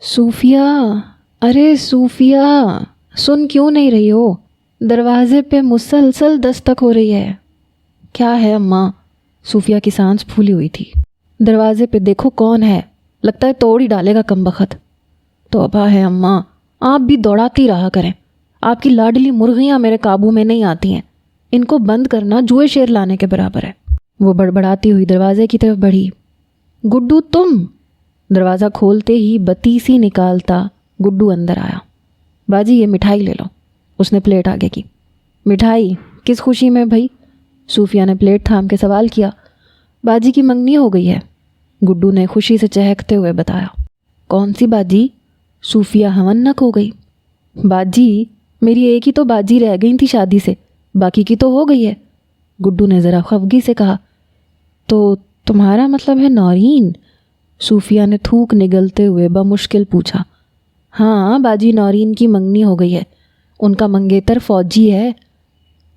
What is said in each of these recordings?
صوفیہ، ارے صوفیہ، سن کیوں نہیں رہی ہو؟ دروازے پہ مسلسل دستک ہو رہی ہے۔ کیا ہے اماں؟ صوفیہ کی سانس پھولی ہوئی تھی۔ دروازے پہ دیکھو کون ہے، لگتا ہے توڑ ہی ڈالے گا کمبخت۔ توبہ ہے اماں، آپ بھی دوڑاتی رہا کریں، آپ کی لاڈلی مرغیاں میرے قابو میں نہیں آتی ہیں، ان کو بند کرنا جوئے شیر لانے کے برابر ہے۔ وہ بڑبڑاتی ہوئی دروازے کی طرف بڑھی۔ گڈو تم؟ دروازہ کھولتے ہی بتیسی نکالتا گڈو اندر آیا۔ باجی یہ مٹھائی لے لو، اس نے پلیٹ آگے کی۔ مٹھائی کس خوشی میں بھائی؟ صوفیہ نے پلیٹ تھام کے سوال کیا۔ باجی کی منگنی ہو گئی ہے، گڈو نے خوشی سے چہکتے ہوئے بتایا۔ کون سی باجی؟ صوفیہ ہونک ہو گئی۔ باجی میری ایک ہی تو باجی رہ گئی تھی شادی سے، باقی کی تو ہو گئی ہے، گڈو نے ذرا خفگی سے کہا۔ تو تمہارا مطلب ہے نورین؟ صوفیہ نے تھوک نگلتے ہوئے بمشکل پوچھا۔ ہاں باجی نورین کی منگنی ہو گئی ہے، ان کا منگیتر فوجی ہے۔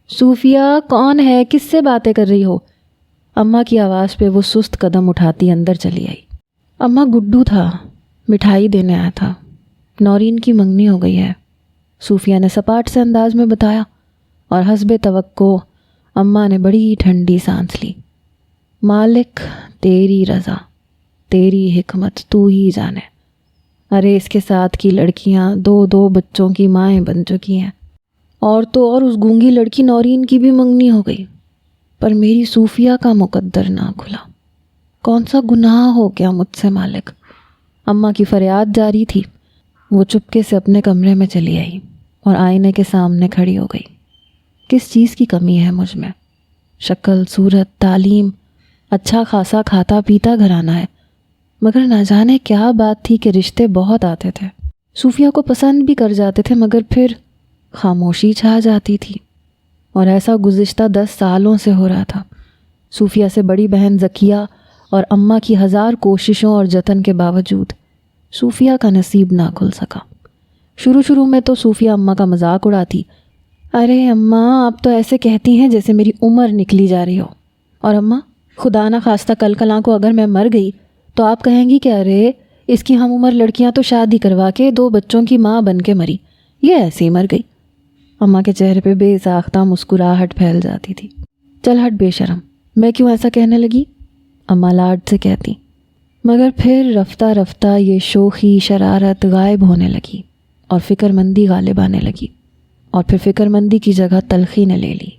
صوفیہ کون ہے، کس سے باتیں کر رہی ہو؟ اماں کی آواز پہ وہ سست قدم اٹھاتی اندر چلی آئی۔ اماں گڈو تھا، مٹھائی دینے آیا تھا، نورین کی منگنی ہو گئی ہے، صوفیہ نے سپاٹ سے انداز میں بتایا، اور حسب توقع اماں نے بڑی ٹھنڈی سانس لی۔ مالک تیری رضا، تیری حکمت تو ہی جانے۔ ارے اس کے ساتھ کی لڑکیاں دو دو بچوں کی مائیں بن چکی ہیں، اور تو اور اس گونگی لڑکی نورین کی بھی منگنی ہو گئی، پر میری صوفیہ کا مقدر نہ کھلا۔ کون سا گناہ ہو گیا مجھ سے مالک؟ اماں کی فریاد جاری تھی۔ وہ چپکے سے اپنے کمرے میں چلی آئی اور آئینے کے سامنے کھڑی ہو گئی۔ کس چیز کی کمی ہے مجھ میں؟ شکل، صورت، تعلیم، اچھا خاصا کھاتا پیتا گھرانہ ہے، مگر نہ جانے کیا بات تھی کہ رشتے بہت آتے تھے، صوفیہ کو پسند بھی کر جاتے تھے، مگر پھر خاموشی چھا جاتی تھی، اور ایسا گزشتہ 10 سالوں سے ہو رہا تھا۔ صوفیہ سے بڑی بہن ذکیہ اور اماں کی 1000 کوششوں اور جتن کے باوجود صوفیہ کا نصیب نہ کھل سکا۔ شروع میں تو صوفیہ اماں کا مذاق اڑاتی، ارے اماں آپ تو ایسے کہتی ہیں جیسے میری عمر نکلی جا رہی ہو، اور اماں خدا نہ خواستہ کل کلاں کو اگر میں مر گئی تو آپ کہیں گی کہ ارے اس کی ہم عمر لڑکیاں تو شادی کروا کے 2 بچوں کی ماں بن کے مری، یہ ایسے ہی مر گئی۔ اماں کے چہرے پہ بے ساختہ مسکراہٹ پھیل جاتی تھی۔ چل ہٹ بے شرم، میں کیوں ایسا کہنے لگی؟ اماں لاڈ سے کہتی، مگر پھر رفتہ رفتہ یہ شوخی شرارت غائب ہونے لگی اور فکر مندی غالب آنے لگی، اور پھر فکر مندی کی جگہ تلخی نے لے لی۔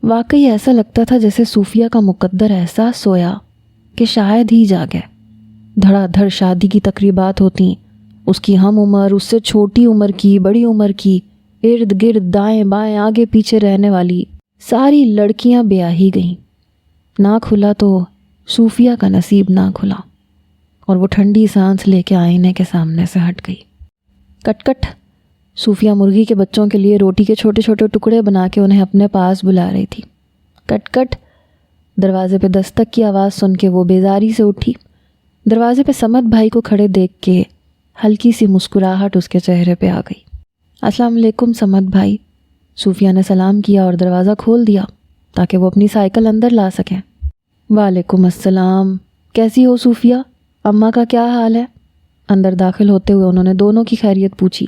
واقعی ایسا لگتا تھا جیسے صوفیہ کا مقدر ایسا سویا کہ شاید ہی جاگے۔ دھڑا دھڑ شادی کی تقریبات ہوتیں، اس کی ہم عمر، اس سے چھوٹی عمر کی، بڑی عمر کی، ارد گرد دائیں بائیں آگے پیچھے رہنے والی ساری لڑکیاں بیاہی گئیں۔ نہ کھلا تو صوفیہ کا نصیب نہ کھلا، اور وہ ٹھنڈی سانس لے کے آئینے کے سامنے سے ہٹ گئی۔ کٹ کٹ، صوفیہ مرغی کے بچوں کے لیے روٹی کے چھوٹے چھوٹے ٹکڑے بنا کے انہیں اپنے پاس بلا رہی تھی۔ کٹ کٹ، دروازے پہ دستک کی آواز سن کے وہ بیزاری سے اٹھی۔ دروازے پہ سمد بھائی کو کھڑے دیکھ کے ہلکی سی مسکراہٹ اس کے چہرے پہ آ گئی۔ السلام علیکم سمد بھائی، صوفیہ نے سلام کیا اور دروازہ کھول دیا تاکہ وہ اپنی سائیکل اندر لا سکیں۔ وعلیکم السلام، کیسی ہو صوفیہ؟ اماں کا کیا حال ہے؟ اندر داخل ہوتے ہوئے انہوں نے دونوں کی خیریت پوچھی۔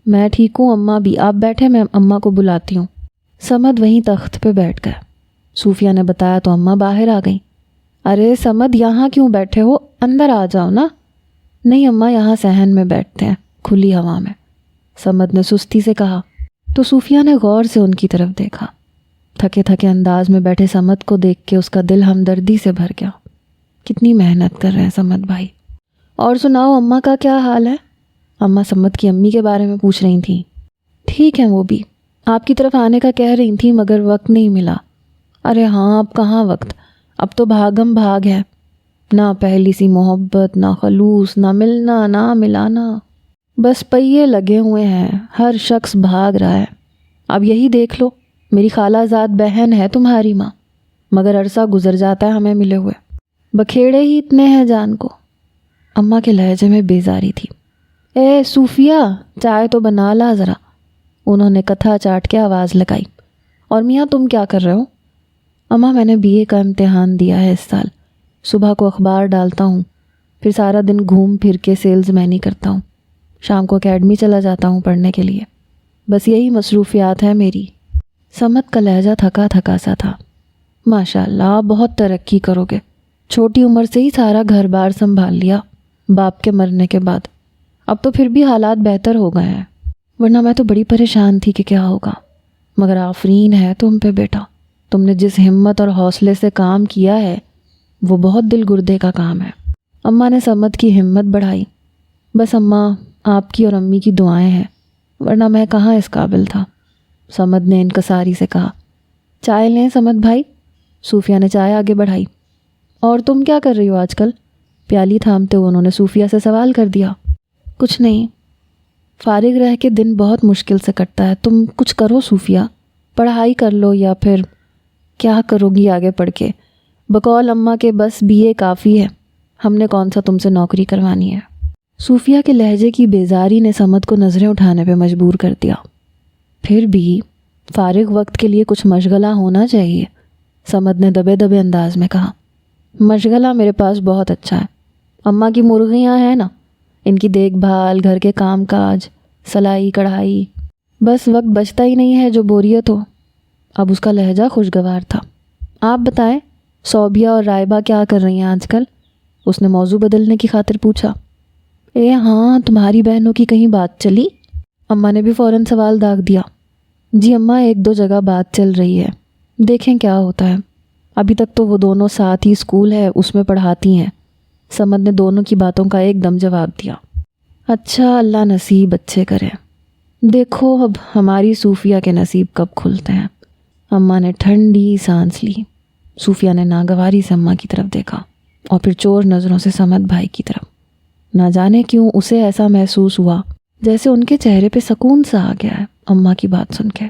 میں ٹھیک ہوں اماں بھی، آپ بیٹھے، میں اماں کو بلاتی ہوں۔ سمد وہیں تخت پہ بیٹھ گئے۔ صوفیہ نے بتایا تو اماں باہر آ گئیں۔ ارے سمد یہاں کیوں بیٹھے ہو، اندر آ جاؤ نا۔ نہیں اماں، یہاں صحن میں بیٹھتے ہیں، کھلی ہوا میں، سمد نے سستی سے کہا۔ تو صوفیہ نے غور سے ان کی طرف دیکھا۔ تھکے تھکے انداز میں بیٹھے سمد کو دیکھ کے اس کا دل ہمدردی سے بھر گیا۔ کتنی محنت کر رہے ہیں سمد بھائی۔ اور سناؤ اماں کا کیا حال ہے؟ اماں سمد کی امی کے بارے میں پوچھ رہی تھیں۔ ٹھیک ہے وہ بھی، آپ کی طرف آنے کا کہہ رہی تھیں مگر وقت نہیں ملا۔ ارے ہاں، اب کہاں وقت، اب تو بھاگم بھاگ ہے، نہ پہلی سی محبت، نہ خلوص، نہ ملنا نہ ملانا، بس پہیے لگے ہوئے ہیں، ہر شخص بھاگ رہا ہے۔ اب یہی دیکھ لو، میری خالہ زاد بہن ہے تمہاری ماں، مگر عرصہ گزر جاتا ہے ہمیں ملے ہوئے، بکھیڑے ہی اتنے ہیں جان کو۔ اماں کے لہجے میں بیزاری تھی۔ اے صوفیہ، چائے تو بنا لا ذرا، انہوں نے کتھا چاٹ کے آواز لگائی۔ اور میاں تم کیا کر رہے ہو؟ اماں میں نے BA کا امتحان دیا ہے اس سال، صبح کو اخبار ڈالتا ہوں، پھر سارا دن گھوم پھر کے سیلز مینی کرتا ہوں، شام کو اکیڈمی چلا جاتا ہوں پڑھنے کے لیے، بس یہی مصروفیات ہے میری۔ سمت کا لہجہ تھکا تھکا سا تھا۔ ماشاء اللہ بہت ترقی کرو گے، چھوٹی عمر سے ہی سارا گھر بار سنبھال لیا باپ کے مرنے کے بعد، اب تو پھر بھی حالات بہتر ہو گئے ہیں، ورنہ میں تو بڑی پریشان تھی کہ کیا ہوگا، مگر آفرین ہے تم پہ بیٹا، تم نے جس ہمت اور حوصلے سے کام کیا ہے وہ بہت دل گردے کا کام ہے۔ اماں نے سمت کی ہمت بڑھائی۔ بس اماں آپ کی اور امی کی دعائیں ہیں، ورنہ میں کہاں اس قابل تھا، سمت نے انکساری سے کہا۔ چائے لیں سمت بھائی؟ صوفیہ نے چائے آگے بڑھائی۔ اور تم کیا کر رہی ہو آج کل؟ پیالی تھامتے ہوئے انہوں نے صوفیہ سے سوال کر دیا۔ کچھ نہیں، فارغ رہ کے دن بہت مشکل سے کٹتا ہے، تم کچھ کرو صوفیہ، پڑھائی کر لو، یا پھر کیا کرو گی آگے پڑھ کے؟ بقول اماں کے بس بی اے کافی ہے، ہم نے کون سا تم سے نوکری کروانی ہے۔ صوفیہ کے لہجے کی بیزاری نے سمت کو نظریں اٹھانے پہ مجبور کر دیا۔ پھر بھی فارغ وقت کے لیے کچھ مشغلہ ہونا چاہیے، سمت نے دبے دبے انداز میں کہا۔ مشغلہ میرے پاس بہت اچھا ہے، اماں کی مرغیاں ہیں نا، ان کی دیکھ بھال، گھر کے کام کاج، سلائی کڑھائی، بس وقت بچتا ہی نہیں ہے جو بوریت ہو۔ اب اس کا لہجہ خوشگوار تھا۔ آپ بتائیں صوبیہ اور رائبہ کیا کر رہی ہیں آج کل؟ اس نے موضوع بدلنے کی خاطر پوچھا۔ ہاں تمہاری بہنوں کی کہیں بات چلی؟ اماں نے بھی فوراً سوال داغ دیا۔ جی اماں، ایک دو جگہ بات چل رہی ہے، دیکھیں کیا ہوتا ہے، ابھی تک تو وہ دونوں ساتھ ہی اسکول ہے اس میں پڑھاتی ہیں۔ سمت نے دونوں کی باتوں کا ایک دم جواب دیا۔ اچھا، اللہ نصیب اچھے کرے، دیکھو اب ہماری صوفیہ کے نصیب کب کھلتے ہیں۔ اماں نے ٹھنڈی سانس لی۔ صوفیہ نے ناگواری سے اماں کی طرف دیکھا اور پھر چور نظروں سے سمت بھائی کی طرف۔ نہ جانے کیوں اسے ایسا محسوس ہوا جیسے ان کے چہرے پہ سکون سا آ گیا ہے اماں کی بات سن کے۔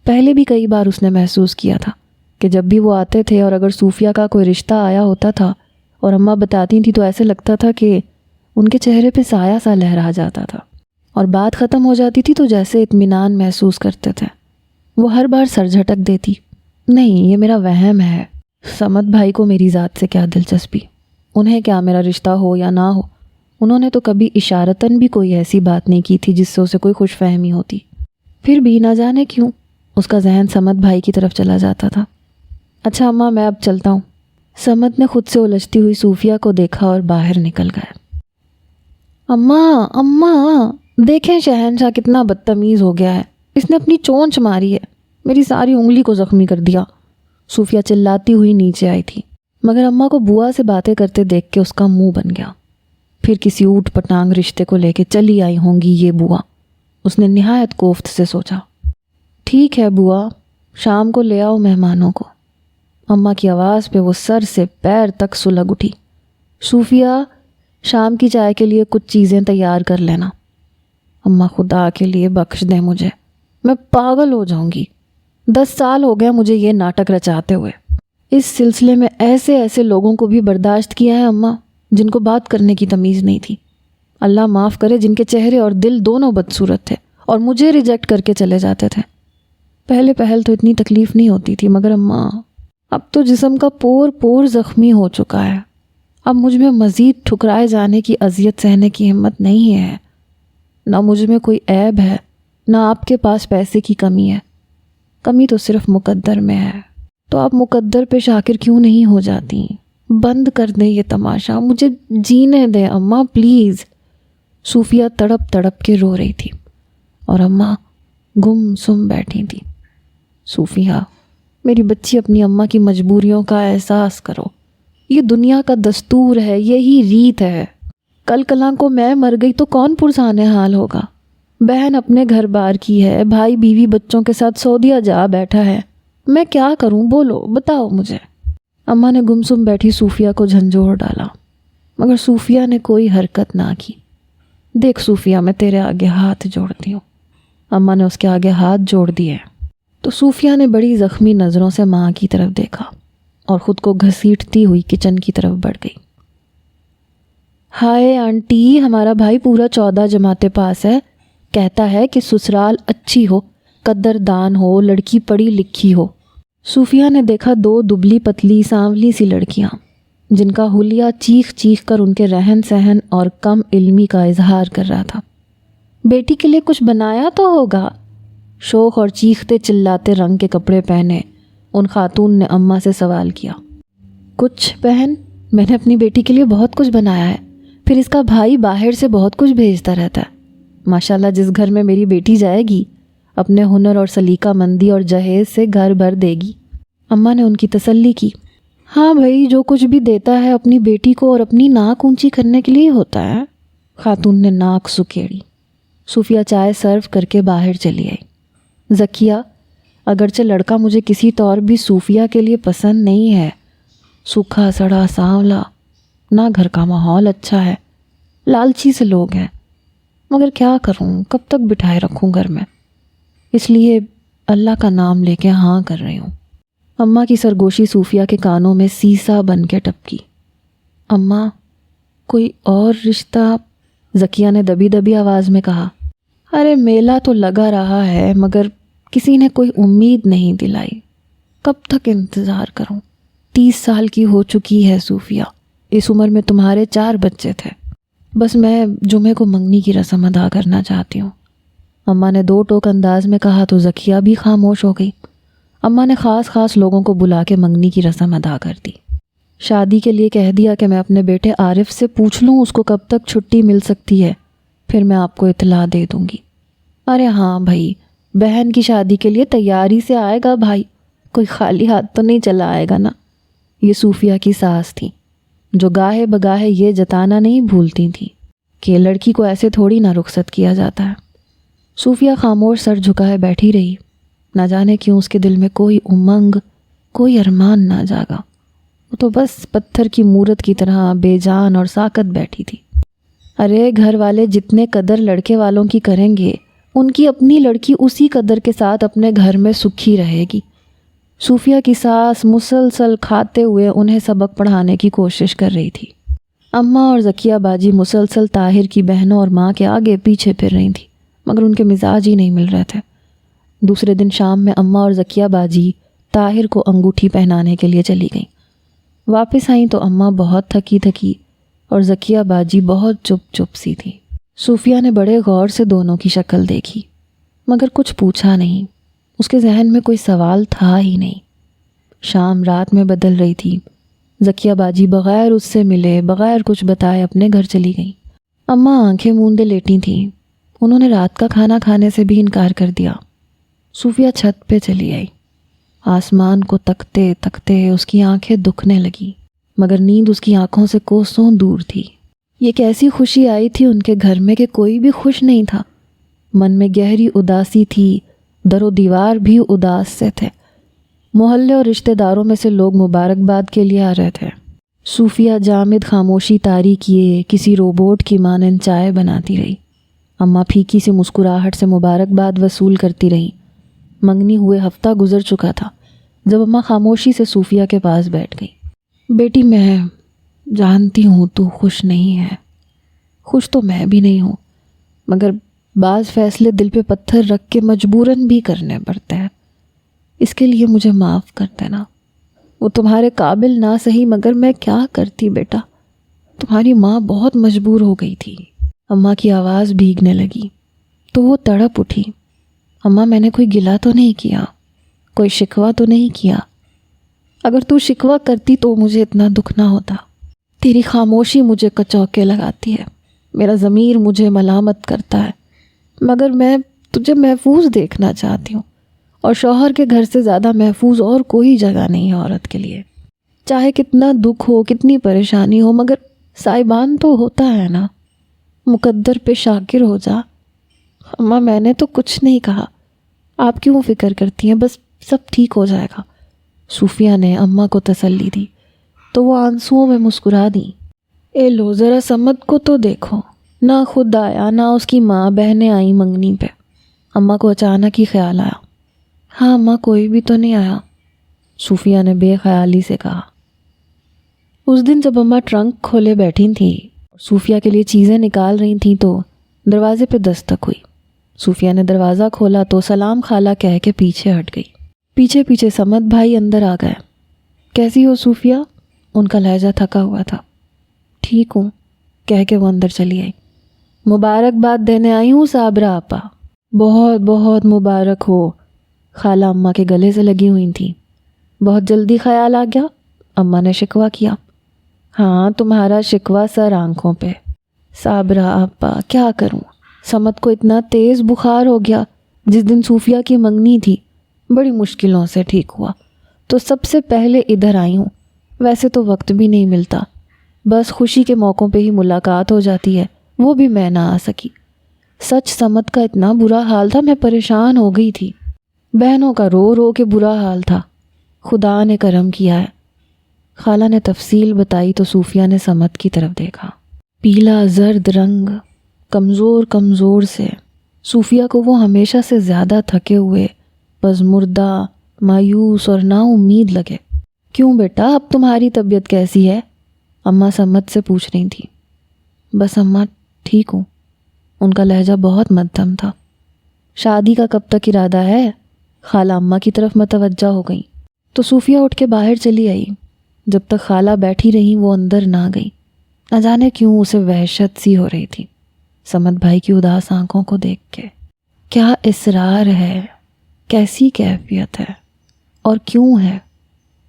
پہلے بھی کئی بار اس نے محسوس کیا تھا کہ جب بھی وہ آتے تھے اور اگر صوفیہ کا کوئی رشتہ آیا ہوتا تھا اور اماں بتاتی تھیں تو ایسے لگتا تھا کہ ان کے چہرے پہ سایہ سا لہرا جاتا تھا، اور بات ختم ہو جاتی تھی تو جیسے اطمینان محسوس کرتے تھے۔ وہ ہر بار سر جھٹک دیتی، نہیں یہ میرا وہم ہے، سمت بھائی کو میری ذات سے کیا دلچسپی، انہیں کیا میرا رشتہ ہو یا نہ ہو، انہوں نے تو کبھی اشارتاً بھی کوئی ایسی بات نہیں کی تھی جس سے اسے کوئی خوش فہمی ہوتی۔ پھر بھی نہ جانے کیوں اس کا ذہن سمت بھائی کی طرف چلا جاتا تھا۔ اچھا اماں میں اب چلتا ہوں۔ سمت نے خود سے الجھتی ہوئی صوفیہ کو دیکھا اور باہر نکل گئے۔ اماں اماں دیکھیں شہنشاہ کتنا بدتمیز ہو گیا ہے، اس نے اپنی چونچ ماری ہے، میری ساری انگلی کو زخمی کر دیا۔ صوفیہ چلاتی ہوئی نیچے آئی تھی، مگر اماں کو بوا سے باتیں کرتے دیکھ کے اس کا منہ بن گیا۔ پھر کسی اوٹ پٹانگ رشتے کو لے کے چلی آئی ہوں گی یہ بوا، اس نے نہایت کوفت سے سوچا۔ ٹھیک ہے بوا، شام کو لے آؤ مہمانوں کو۔ اماں کی آواز پہ وہ سر سے پیر تک سلگ اٹھی۔ صوفیہ شام کی چائے کے لیے کچھ چیزیں تیار کر لینا۔ اماں خدا کے لیے بخش دیں مجھے، میں پاگل ہو جاؤں گی، 10 سال ہو گئے مجھے یہ ناٹک رچاتے ہوئے۔ اس سلسلے میں ایسے ایسے لوگوں کو بھی برداشت کیا ہے اماں جن کو بات کرنے کی تمیز نہیں تھی، اللہ معاف کرے جن کے چہرے اور دل دونوں بدصورت تھے اور مجھے ریجیکٹ کر کے چلے جاتے تھے۔ پہلے پہل تو اتنی تکلیف نہیں ہوتی تھی، مگر اماں اب تو جسم کا پور پور زخمی ہو چکا ہے، اب مجھ میں مزید ٹھکرائے جانے کی اذیت سہنے کی ہمت نہیں ہے، نہ مجھ میں کوئی عیب ہے، نہ آپ کے پاس پیسے کی کمی ہے، کمی تو صرف مقدر میں ہے، تو آپ مقدر پہ شاکر کیوں نہیں ہو جاتی؟ بند کر دیں یہ تماشا، مجھے جینے دیں اماں پلیز۔ صوفیہ تڑپ تڑپ کے رو رہی تھی اور اماں گم سم بیٹھی تھی۔ صوفیہ میری بچی اپنی اماں کی مجبوریوں کا احساس کرو، یہ دنیا کا دستور ہے، یہی ریت ہے، کل کلاں کو میں مر گئی تو کون پرسان حال ہوگا؟ بہن اپنے گھر بار کی ہے، بھائی بیوی بچوں کے ساتھ سعودیہ جا بیٹھا ہے، میں کیا کروں بولو بتاؤ مجھے۔ اماں نے گمسم بیٹھی صوفیہ کو جھنجھوڑ ڈالا، مگر صوفیہ نے کوئی حرکت نہ کی۔ دیکھ صوفیہ میں تیرے آگے ہاتھ جوڑتی ہوں۔ اماں نے اس کے آگے ہاتھ جوڑ دیے تو صوفیہ نے بڑی زخمی نظروں سے ماں کی طرف دیکھا اور خود کو گھسیٹتی ہوئی کچن کی طرف بڑھ گئی۔ ہائے آنٹی، ہمارا بھائی پورا 14 جماعت پاس ہے، کہتا ہے کہ سسرال اچھی ہو، قدردان ہو، لڑکی پڑھی لکھی ہو۔ صوفیہ نے دیکھا 2 دبلی پتلی سانولی سی لڑکیاں جن کا حلیہ چیخ چیخ کر ان کے رہن سہن اور کم علمی کا اظہار کر رہا تھا۔ بیٹی کے لیے کچھ بنایا تو ہوگا؟ شوق اور چیختے چلاتے رنگ کے کپڑے پہنے ان خاتون نے اماں سے سوال کیا۔ کچھ بہن، میں نے اپنی بیٹی کے لیے بہت کچھ بنایا ہے، پھر اس کا بھائی باہر سے بہت کچھ بھیجتا رہتا ہے۔ ماشاءاللہ جس گھر میں میری بیٹی جائے گی اپنے ہنر اور سلیقہ مندی اور جہیز سے گھر بھر دے گی۔ اماں نے ان کی تسلی کی۔ ہاں بھائی، جو کچھ بھی دیتا ہے اپنی بیٹی کو اور اپنی ناک اونچی کرنے کے لیے ہوتا ہے۔ خاتون نے ناک سکیڑی۔ صوفیہ چائے سرو کر کے باہر چلی آئی۔ ذکیہ، اگرچہ لڑکا مجھے کسی طور بھی صوفیہ کے لیے پسند نہیں ہے، سوکھا سڑا سانولا، نہ گھر کا ماحول اچھا ہے، لالچی سے لوگ ہیں، مگر کیا کروں، کب تک بٹھائے رکھوں گھر میں، اس لیے اللہ کا نام لے کے ہاں کر رہی ہوں۔ اماں کی سرگوشی صوفیہ کے کانوں میں سیسا بن کے ٹپکی۔ اماں، کوئی اور رشتہ؟ ذکیہ نے دبی دبی آواز میں کہا۔ ارے میلہ تو لگا رہا ہے مگر کسی نے کوئی امید نہیں دلائی، کب تک انتظار کروں؟ 30 سال کی ہو چکی ہے صوفیہ، اس عمر میں تمہارے 4 بچے تھے، بس میں جمعے کو منگنی کی رسم ادا کرنا چاہتی ہوں۔ اماں نے 2 ٹوک انداز میں کہا تو ذکیہ بھی خاموش ہو گئی۔ اماں نے خاص لوگوں کو بلا کے منگنی کی رسم ادا کر دی۔ شادی کے لیے کہہ دیا کہ میں اپنے بیٹے عارف سے پوچھ لوں اس کو کب تک چھٹی مل سکتی ہے، پھر میں آپ کو اطلاع دے دوں گی۔ ارے ہاں بھائی، بہن کی شادی کے لیے تیاری سے آئے گا بھائی، کوئی خالی ہاتھ تو نہیں چلا آئے گا نا۔ یہ صوفیہ کی ساس تھیں جو گاہے بگاہے یہ جتانا نہیں بھولتی تھیں کہ لڑکی کو ایسے تھوڑی نہ رخصت کیا جاتا ہے۔ صوفیہ خاموش سر جھکائے بیٹھی رہی، نہ جانے کیوں اس کے دل میں کوئی امنگ، کوئی ارمان نہ جاگا۔ وہ تو بس پتھر کی مورت کی طرح بے جان اور ساکت بیٹھی تھی۔ ارے گھر والے جتنے قدر لڑکے والوں کی کریں گے، ان کی اپنی لڑکی اسی قدر کے ساتھ اپنے گھر میں سکھی رہے گی۔ صوفیہ کی ساس مسلسل کھاتے ہوئے انہیں سبق پڑھانے کی کوشش کر رہی تھی۔ اماں اور ذکیہ باجی مسلسل طاہر کی بہنوں اور ماں کے آگے پیچھے پھر رہی تھیں، مگر ان کے مزاج ہی نہیں مل رہے تھے۔ دوسرے دن شام میں اماں اور ذکیہ باجی طاہر کو انگوٹھی پہنانے کے لیے چلی گئیں۔ واپس آئیں تو اماں بہت تھکی اور ذکیہ باجی بہت چپ سی تھی۔ صوفیہ نے بڑے غور سے دونوں کی شکل دیکھی، مگر کچھ پوچھا نہیں، اس کے ذہن میں کوئی سوال تھا ہی نہیں۔ شام رات میں بدل رہی تھی۔ ذکیہ باجی بغیر اس سے ملے، بغیر کچھ بتائے اپنے گھر چلی گئیں۔ اماں آنکھیں موندے لیٹی تھیں، انہوں نے رات کا کھانا کھانے سے بھی انکار کر دیا۔ صوفیہ چھت پہ چلی آئی۔ آسمان کو تکتے تکتے اس کی آنکھیں دکھنے لگی، مگر نیند اس کی آنکھوں سے کوسوں دور تھی۔ یہ کیسی خوشی آئی تھی ان کے گھر میں کہ کوئی بھی خوش نہیں تھا۔ من میں گہری اداسی تھی، در و دیوار بھی اداس سے تھے۔ محلے اور رشتہ داروں میں سے لوگ مبارکباد کے لیے آ رہے تھے۔ صوفیہ جامد خاموشی طاری کیے کسی روبوٹ کی مانند چائے بناتی رہی۔ اماں پھیکی سی مسکراہٹ سے مبارکباد وصول کرتی رہیں۔ منگنی ہوئے ہفتہ گزر چکا تھا جب اماں خاموشی سے صوفیہ کے پاس بیٹھ گئی۔ بیٹی، میں جانتی ہوں تو خوش نہیں ہے، خوش تو میں بھی نہیں ہوں، مگر بعض فیصلے دل پہ پتھر رکھ کے مجبوراً بھی کرنے پڑتے ہیں، اس کے لیے مجھے معاف کر دینا۔ وہ تمہارے قابل نہ سہی مگر میں کیا کرتی بیٹا، تمہاری ماں بہت مجبور ہو گئی تھی۔ اماں کی آواز بھیگنے لگی تو وہ تڑپ اٹھی۔ اماں، میں نے کوئی گلہ تو نہیں کیا، کوئی شکوہ تو نہیں کیا، اگر تو شکوہ کرتی تو مجھے اتنا دکھ نہ ہوتا۔ تیری خاموشی مجھے کچوکے لگاتی ہے، میرا ضمیر مجھے ملامت کرتا ہے، مگر میں تجھے محفوظ دیکھنا چاہتی ہوں، اور شوہر کے گھر سے زیادہ محفوظ اور کوئی جگہ نہیں ہے عورت کے لیے۔ چاہے کتنا دکھ ہو، کتنی پریشانی ہو، مگر سائبان تو ہوتا ہے نا، مقدر پہ شاکر ہو جا۔ اماں، میں نے تو کچھ نہیں کہا، آپ کیوں فکر کرتی ہیں، بس سب ٹھیک ہو جائے گا۔ صوفیہ نے اماں کو تسلی دی تو وہ آنسوؤں میں مسکرا دیں۔ اے لو، ذرا سمد کو تو دیکھو، نہ خود آیا نہ اس کی ماں بہنیں آئیں منگنی پہ۔ اماں کو اچانک ہی خیال آیا۔ ہاں اماں، کوئی بھی تو نہیں آیا، صوفیہ نے بے خیالی سے کہا۔ اس دن جب اماں ٹرنک کھولے بیٹھی تھیں، صوفیہ کے لیے چیزیں نکال رہی تھیں تو دروازے پہ دستک ہوئی۔ صوفیہ نے دروازہ کھولا تو سلام خالہ کہہ کے پیچھے ہٹ گئی۔ پیچھے پیچھے سمد بھائی اندر آ گئے۔ کیسی ہو صوفیہ؟ ان کا لہجہ تھکا ہوا تھا۔ ٹھیک ہوں کہہ کے وہ اندر چلی آئی۔ مبارکباد دینے آئی ہوں صابرہ آپا۔ بہت بہت مبارک ہو۔ خالہ اماں کے گلے سے لگی ہوئی تھیں۔ بہت جلدی خیال آ گیا؟ اماں نے شکوہ کیا۔ ہاں تمہارا شکوہ سر آنکھوں پہ۔ صابرہ آپا کیا کروں، سمت کو اتنا تیز بخار ہو گیا، جس دن صوفیہ کی منگنی تھی بڑی مشکلوں سے ٹھیک ہوا، تو سب سے پہلے ادھر آئی ہوں۔ ویسے تو وقت بھی نہیں ملتا، بس خوشی کے موقعوں پہ ہی ملاقات ہو جاتی ہے، وہ بھی میں نہ آ سکی۔ سچ سمت کا اتنا برا حال تھا، میں پریشان ہو گئی تھی۔ بہنوں کا رو رو کے برا حال تھا۔ خدا نے کرم کیا ہے۔ خالہ نے تفصیل بتائی تو صوفیہ نے سمت کی طرف دیکھا۔ پیلا زرد رنگ، کمزور کمزور سے۔ صوفیہ کو وہ ہمیشہ سے زیادہ تھکے ہوئے، پزمردہ، مایوس اور نا امید لگے۔ کیوں بیٹا، اب تمہاری طبیعت کیسی ہے؟ اماں سمت سے پوچھ رہی تھی۔ بس اماں ٹھیک ہوں۔ ان کا لہجہ بہت مدھم تھا۔ شادی کا کب تک ارادہ ہے؟ خالہ اماں کی طرف متوجہ ہو گئیں تو صوفیہ اٹھ کے باہر چلی آئی۔ جب تک خالہ بیٹھی رہیں وہ اندر نہ گئی۔ نہ جانے کیوں اسے وحشت سی ہو رہی تھی سمت بھائی کی اداس آنکھوں کو دیکھ کے۔ کیا اصرار ہے، کیسی کیفیت ہے، اور کیوں ہے،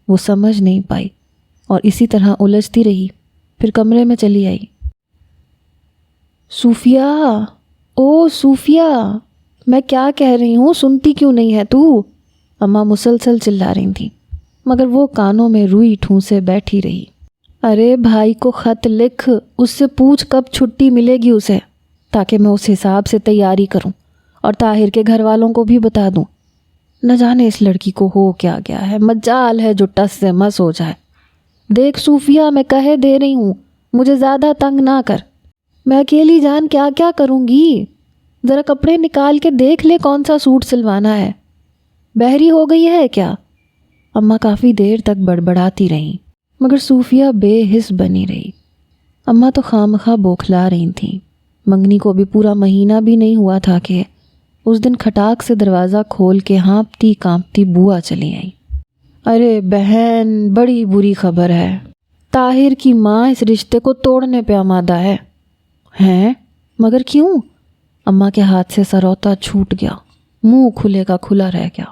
وہ سمجھ نہیں پائی اور اسی طرح الجھتی رہی۔ پھر کمرے میں چلی آئی۔ صوفیہ، او صوفیہ، میں کیا کہہ رہی ہوں سنتی کیوں نہیں ہے تو؟ اماں مسلسل چلا رہی تھیں مگر وہ کانوں میں روئی ٹھونسے بیٹھی رہی۔ ارے بھائی کو خط لکھ، اس سے پوچھ کب چھٹی ملے گی اسے، تاکہ میں اس حساب سے تیاری کروں اور طاہر کے گھر والوں کو بھی بتا دوں۔ نہ جانے اس لڑکی کو ہو کیا گیا ہے، مجال ہے جو ٹس سے مس ہو جائے۔ دیکھ صوفیہ، میں کہے دے رہی ہوں، مجھے زیادہ تنگ نہ کر، میں اکیلی جان کیا کیا کروں گی۔ ذرا کپڑے نکال کے دیکھ لے کون سا سوٹ سلوانا ہے۔ بحری ہو گئی ہے کیا؟ اماں کافی دیر تک بڑبڑاتی رہیں مگر صوفیہ بے حس بنی رہی۔ اماں تو خامخواہ بوکھلا رہی تھیں۔ منگنی کو بھی پورا مہینہ بھی نہیں ہوا تھا کہ اس دن کھٹاک سے دروازہ کھول کے ہانپتی کانپتی بوا چلی آئی۔ ارے بہن، بڑی بری خبر ہے، طاہر کی ماں اس رشتے کو توڑنے پہ آمادہ ہے۔ ہیں؟ مگر کیوں؟ اماں کے ہاتھ سے سروتا چھوٹ گیا، منہ کھلے کا کھلا رہ گیا۔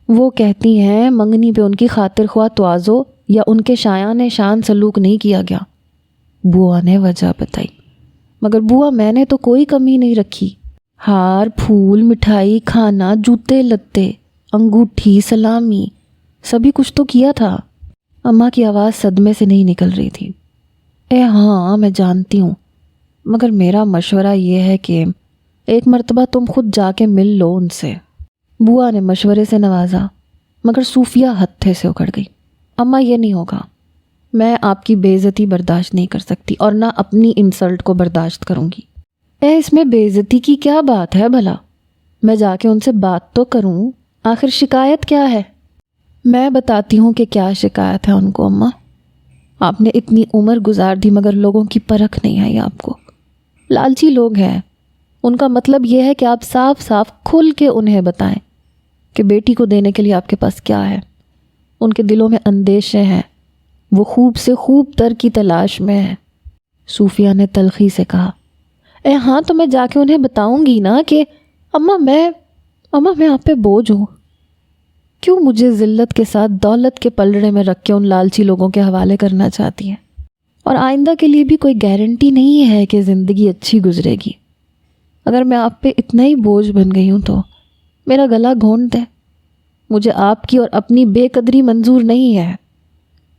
وہ کہتی ہیں منگنی پہ ان کی خاطر خواہ توازو یا ان کے شایان شان سلوک نہیں کیا گیا۔ بوا نے وجہ بتائی۔ مگر بوا میں نے تو کوئی کمی نہیں رکھی، ہار پھول مٹھائی کھانا جوتے لتے انگوٹھی سلامی سبھی کچھ تو کیا تھا۔ اماں کی آواز صدمے سے نہیں نکل رہی تھی۔ ہاں میں جانتی ہوں، مگر میرا مشورہ یہ ہے کہ ایک مرتبہ تم خود جا کے مل لو ان سے۔ بوا نے مشورے سے نوازا مگر صوفیہ ہتھے سے اکھڑ گئی۔ اماں یہ نہیں ہوگا، میں آپ کی بے عزتی برداشت نہیں کر سکتی اور نہ اپنی انسلٹ کو برداشت کروں گی۔ اس میں بے عزتی کی کیا بات ہے بھلا؟ میں جا کے ان سے بات تو کروں، آخر شکایت کیا ہے؟ میں بتاتی ہوں کہ کیا شکایت ہے ان کو۔ اماں آپ نے اتنی عمر گزار دی مگر لوگوں کی پرکھ نہیں آئی آپ کو۔ لالچی لوگ ہیں، ان کا مطلب یہ ہے کہ آپ صاف صاف کھل کے انہیں بتائیں کہ بیٹی کو دینے کے لیے آپ کے پاس کیا ہے۔ ان کے دلوں میں اندیشے ہیں، وہ خوب سے خوب تر کی تلاش میں ہے۔ صوفیہ نے تلخی سے کہا۔ ہاں تو میں جا کے انہیں بتاؤں گی نا کہ اماں میں آپ پہ بوجھ ہوں، کیوں مجھے ذلت کے ساتھ دولت کے پلڑے میں رکھ کے ان لالچی لوگوں کے حوالے کرنا چاہتی ہیں، اور آئندہ کے لیے بھی کوئی گارنٹی نہیں ہے کہ زندگی اچھی گزرے گی۔ اگر میں آپ پہ اتنا ہی بوجھ بن گئی ہوں تو میرا گلا گھونٹ دیں، مجھے آپ کی اور اپنی بے قدری منظور نہیں ہے۔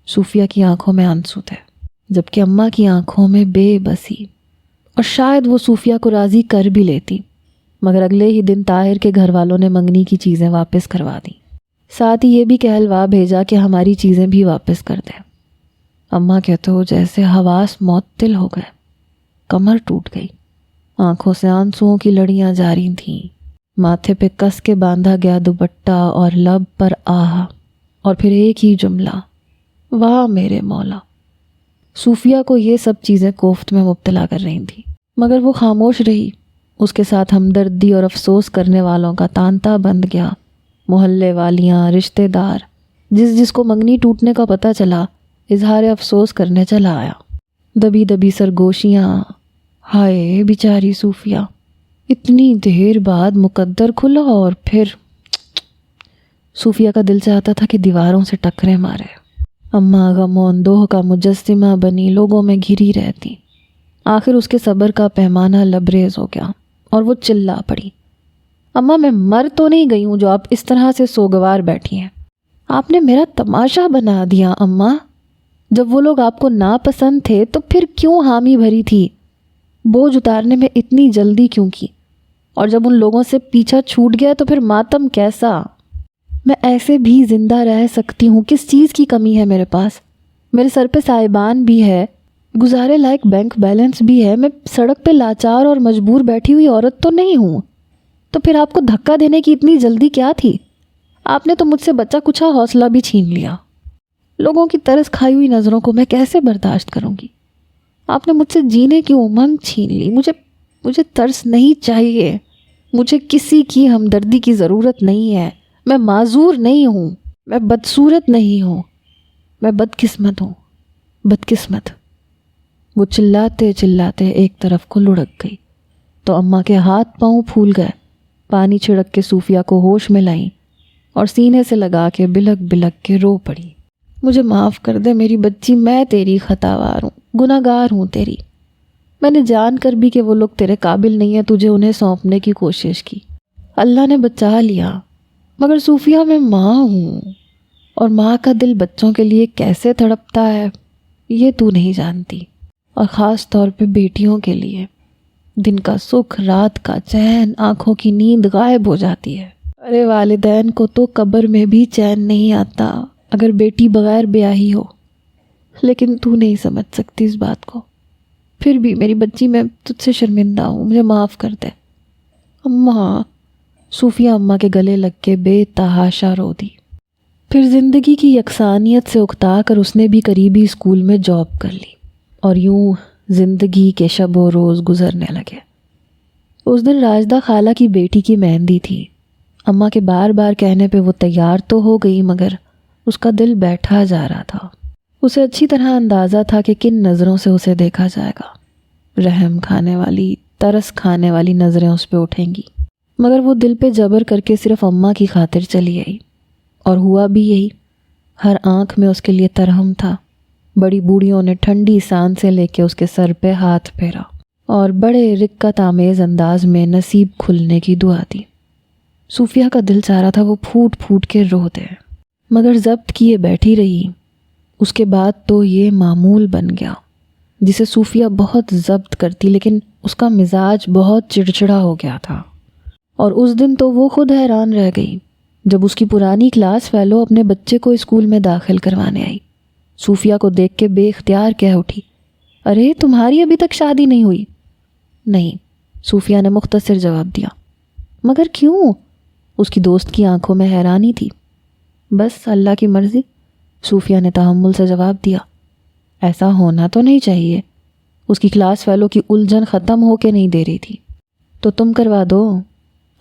صوفیہ کی آنکھوں میں آنسو تھے جبکہ اماں کی آنکھوں میں بے بسی، اور شاید وہ صوفیہ کو راضی کر بھی لیتی، مگر اگلے ہی دن طاہر کے گھر والوں نے منگنی کی چیزیں واپس کروا دیں، ساتھ ہی یہ بھی کہلوا بھیجا کہ ہماری چیزیں بھی واپس کر دیں۔ اماں کے تو جیسے حواس معطل ہو گئے، کمر ٹوٹ گئی، آنکھوں سے آنسوؤں کی لڑیاں جاری تھیں، ماتھے پہ کس کے باندھا گیا دوپٹہ اور لب پر آہ، اور پھر ایک ہی جملہ، واہ میرے مولا۔ صوفیہ کو یہ سب چیزیں کوفت میں مبتلا کر رہی تھیں مگر وہ خاموش رہی۔ اس کے ساتھ ہمدردی اور افسوس کرنے والوں کا تانتا بند گیا۔ محلے والیاں، رشتہ دار، جس کو منگنی ٹوٹنے کا پتہ چلا اظہار افسوس کرنے چلا آیا۔ دبی دبی سرگوشیاں، ہائے بیچاری صوفیہ، اتنی دیر بعد مقدر کھلا اور پھر صوفیہ کا دل چاہتا تھا کہ دیواروں سے ٹکرے مارے۔ اماں غم و اندوہ کا مجسمہ بنی لوگوں میں گھری رہتی۔ آخر اس کے صبر کا پیمانہ لبریز ہو گیا اور وہ چلا پڑی، اماں میں مر تو نہیں گئی ہوں جو آپ اس طرح سے سوگوار بیٹھی ہیں؟ آپ نے میرا تماشا بنا دیا اماں۔ جب وہ لوگ آپ کو ناپسند تھے تو پھر کیوں حامی بھری تھی؟ بوجھ اتارنے میں اتنی جلدی کیوں کی؟ اور جب ان لوگوں سے پیچھا چھوٹ گیا تو پھر ماتم کیسا؟ میں ایسے بھی زندہ رہ سکتی ہوں، کس چیز کی کمی ہے میرے پاس؟ میرے سر پہ سائبان بھی ہے، گزارے لائق بینک بیلنس بھی ہے، میں سڑک پہ لاچار اور مجبور بیٹھی ہوئی عورت تو نہیں ہوں۔ تو پھر آپ کو دھکا دینے کی اتنی جلدی کیا تھی؟ آپ نے تو مجھ سے بچا کچھا حوصلہ بھی چھین لیا۔ لوگوں کی ترس کھائی ہوئی نظروں کو میں کیسے برداشت کروں گی؟ آپ نے مجھ سے جینے کی امنگ چھین لی۔ مجھے ترس نہیں چاہیے، مجھے کسی کی ہمدردی کی ضرورت نہیں ہے۔ میں معذور نہیں ہوں، میں بدصورت نہیں ہوں، میں بدقسمت ہوں، بدقسمت۔ وہ چلاتے چلاتے ایک طرف کو لڑک گئی تو اماں کے ہاتھ پاؤں پھول گئے، پانی چھڑک کے صوفیہ کو ہوش میں لائیں اور سینے سے لگا کے بلک بلک کے رو پڑی۔ مجھے معاف کر دے میری بچی، میں تیری خطاوار ہوں، گناہ گار ہوں تیری۔ میں نے جان کر بھی کہ وہ لوگ تیرے قابل نہیں ہیں تجھے انہیں سونپنے کی کوشش کی، اللہ نے بچا لیا، مگر صوفیہ میں ماں ہوں، اور ماں کا دل بچوں کے لیے کیسے تڑپتا ہے یہ تو نہیں جانتی، اور خاص طور پہ بیٹیوں کے لیے۔ دن کا سکھ، رات کا چین، آنکھوں کی نیند غائب ہو جاتی ہے۔ ارے والدین کو تو قبر میں بھی چین نہیں آتا اگر بیٹی بغیر بیاہی ہو، لیکن تو نہیں سمجھ سکتی اس بات کو۔ پھر بھی میری بچی، میں تجھ سے شرمندہ ہوں، مجھے معاف کر دے اماں۔ صوفیہ اماں کے گلے لگ کے بے تحاشا رو دی۔ پھر زندگی کی یکسانیت سے اکتا کر اس نے بھی قریبی اسکول میں جاب کر لی، اور یوں زندگی کے شب و روز گزرنے لگے۔ اس دن راجدہ خالہ کی بیٹی کی مہندی تھی۔ اماں کے بار بار کہنے پہ وہ تیار تو ہو گئی، مگر اس کا دل بیٹھا جا رہا تھا۔ اسے اچھی طرح اندازہ تھا کہ کن نظروں سے اسے دیکھا جائے گا۔ رحم کھانے والی، ترس کھانے والی نظریں اس پہ اٹھیں گی، مگر وہ دل پہ جبر کر کے صرف اماں کی خاطر چلی آئی، اور ہوا بھی یہی۔ ہر آنکھ میں اس کے لیے ترہم تھا۔ بڑی بوڑھیوں نے ٹھنڈی سان سے لے کے اس کے سر پہ ہاتھ پھیرا اور بڑے رقت آمیز انداز میں نصیب کھلنے کی دعا دی۔ صوفیہ کا دل چاہ رہا تھا وہ پھوٹ پھوٹ کے رو دے، مگر ضبط کیے بیٹھی رہی۔ اس کے بعد تو یہ معمول بن گیا، جسے صوفیہ بہت ضبط کرتی، لیکن اس کا مزاج بہت چڑچڑا ہو گیا تھا۔ اور اس دن تو وہ خود حیران رہ گئی جب اس کی پرانی کلاس فیلو اپنے بچے کو اسکول میں داخل کروانے آئی۔ صوفیہ کو دیکھ کے بے اختیار کہہ اٹھی، ارے تمہاری ابھی تک شادی نہیں ہوئی؟ نہیں، صوفیہ نے مختصر جواب دیا۔ مگر کیوں؟ اس کی دوست کی آنکھوں میں حیرانی تھی۔ بس اللہ کی مرضی، صوفیہ نے تحمل سے جواب دیا۔ ایسا ہونا تو نہیں چاہیے، اس کی کلاس فیلو کی الجھن ختم ہو کے نہیں دے رہی تھی۔ تو تم کروا دو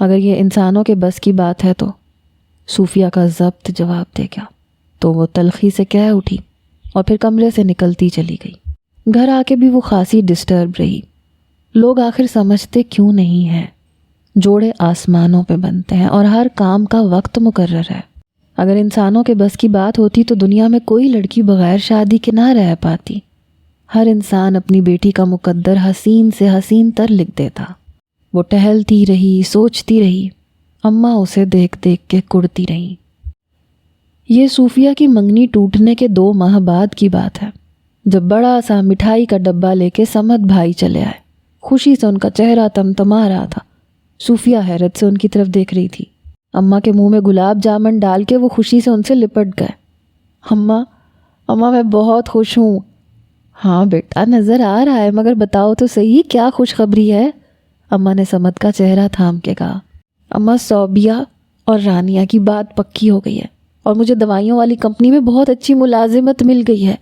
اگر یہ انسانوں کے بس کی بات ہے تو، صوفیہ کا ضبط جواب دے گیا۔ تو وہ تلخی سے کہہ اٹھی اور پھر کمرے سے نکلتی چلی گئی۔ گھر آ کے بھی وہ خاصی ڈسٹرب رہی۔ لوگ آخر سمجھتے کیوں نہیں ہیں؟ جوڑے آسمانوں پہ بنتے ہیں اور ہر کام کا وقت مقرر ہے۔ اگر انسانوں کے بس کی بات ہوتی تو دنیا میں کوئی لڑکی بغیر شادی کے نہ رہ پاتی۔ ہر انسان اپنی بیٹی کا مقدر حسین سے حسین تر لکھ دیتا۔ وہ ٹہلتی رہی، سوچتی رہی، اماں اسے دیکھ دیکھ کے کڑتی رہیں۔ یہ صوفیہ کی منگنی ٹوٹنے کے 2 ماہ بعد کی بات ہے، جب بڑا سا مٹھائی کا ڈبہ لے کے سمد بھائی چلے آئے۔ خوشی سے ان کا چہرہ تمتما رہا تھا۔ صوفیہ حیرت سے ان کی طرف دیکھ رہی تھی۔ اماں کے منہ میں گلاب جامن ڈال کے وہ خوشی سے ان سے لپٹ گئے۔ اماں میں بہت خوش ہوں۔ ہاں بیٹا نظر آ رہا ہے، مگر بتاؤ تو صحیح کیا خوشخبری ہے؟ اماں نے سمد کا چہرہ تھام کے کہا۔ اماں صوبیہ اور رانیہ کی بات پکی ہو گئی ہے، اور مجھے دوائیوں والی کمپنی میں بہت اچھی ملازمت مل گئی ہے۔